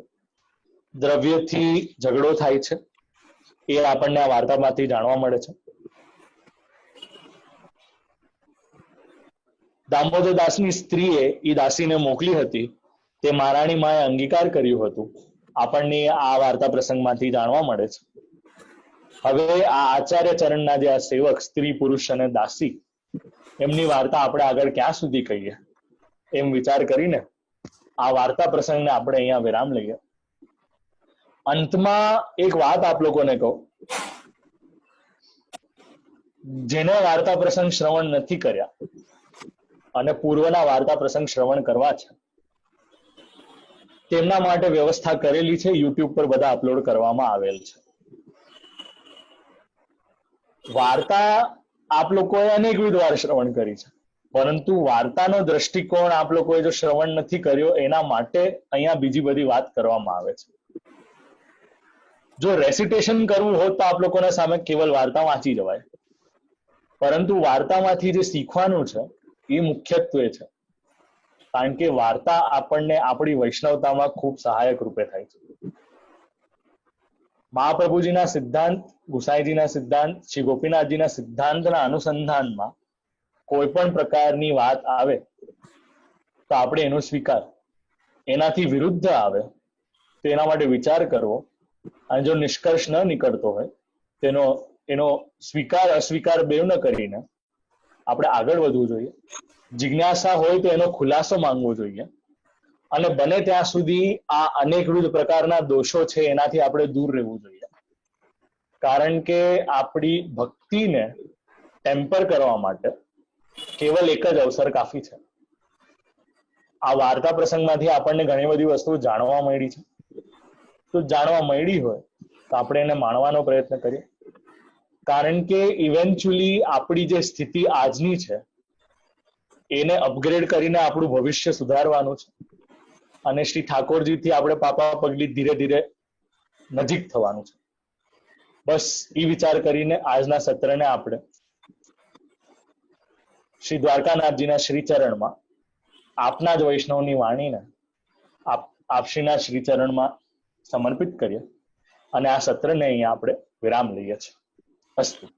Speaker 2: દ્રવ્યથી ઝઘડો થાય છે એ આપણને આ વાર્તામાંથી જાણવા મળે છે. દામોદરદાસની સ્ત્રીએ એ દાસીને મોકલી હતી, તે મહારાણી માએ અંગીકાર કર્યું હતું, આપણને આ વાર્તા પ્રસંગમાંથી જાણવા મળે છે. હવે આ આચાર્ય ચરણના જે આ સેવક, સ્ત્રી, પુરુષ અને દાસી, એમની વાર્તા આપણે આગળ ક્યાં સુધી કહીએ એમ વિચાર કરીને આ વાર્તા પ્રસંગને આપણે અહીંયા વિરામ લઈએ. અંતમાં એક વાત આપ લોકોને કહું, જેને વાર્તા પ્રસંગ શ્રવણ નથી કર્યા અને પૂર્વના વાર્તા પ્રસંગ શ્રવણ કરવા છે તેમના માટે વ્યવસ્થા કરેલી છે, યુટ્યુબ પર બધા અપલોડ કરવામાં આવેલ છે. વાર્તા આપ લોકોએ અનેકવિધ વાર શ્રવણ કરી છે, પરંતુ વાર્તાનો દ્રષ્ટિકોણ આપ લોકોએ જો શ્રવણ નથી કર્યો એના માટે અહીંયા બીજી બધી વાત કરવામાં આવે છે. જો રેસિટેશન કરવું હોત તો આપ લોકોના સામે કેવલ વાર્તા વાંચી જવાય, પરંતુ વાર્તામાંથી જે શીખવાનું છે એ મુખ્યત્વે છે, કારણ કે વાર્તા આપણને આપણી વૈષ્ણવતામાં ખૂબ સહાયક રૂપે થાય છે. મહાપ્રભુજીના સિદ્ધાંત, ગુસાઈજીના સિદ્ધાંત, શ્રી ગોપીનાથજીના સિદ્ધાંતના અનુસંધાનમાં કોઈ પણ પ્રકારની વાત આવે તો આપણે એનો સ્વીકાર, એનાથી વિરુદ્ધ આવે તો એના માટે વિચાર કરવો, અને જો નિષ્કર્ષ ન નીકળતો હોય તેનો એનો સ્વીકાર અસ્વીકાર બેવ ન કરીને આપણે આગળ વધવું જોઈએ. જિજ્ઞાસા હોય તો એનો ખુલાસો માંગવો જોઈએ, અને બને ત્યાં સુધી આ અનેકવિધ પ્રકારના દોષો છે એનાથી આપણે દૂર રહેવું જોઈએ, કારણ કે આપણી ભક્તિને ટેમ્પર કરવા માટે કેવલ એક જ અવસર કાફી છે. આ વાર્તા પ્રસંગમાંથી આપણને ઘણી બધી વસ્તુઓ જાણવા મળી છે, તો જાણવા મળી હોય તો આપણે એને માણવાનો પ્રયત્ન કરીએ, કારણ કે ઇવેન્ચ્યુઅલી આપણી જે સ્થિતિ આજની છે એને અપગ્રેડ કરીને આપણું ભવિષ્ય સુધારવાનું છે, અને શ્રી ઠાકોરજીથી આપણે પાપા પગલી ધીરે ધીરે નજીક થવાનું છે. બસ એ વિચાર કરીને આજના સત્રને આપણે શ્રી દ્વારકાનાથજીના શ્રી ચરણમાં આપના જ વૈષ્ણવની વાણીને આપશ્રીના શ્રીચરણમાં સમર્પિત કરીએ અને આ સત્રને અહીંયા આપણે વિરામ લઈએ છીએ. અસ્તુ.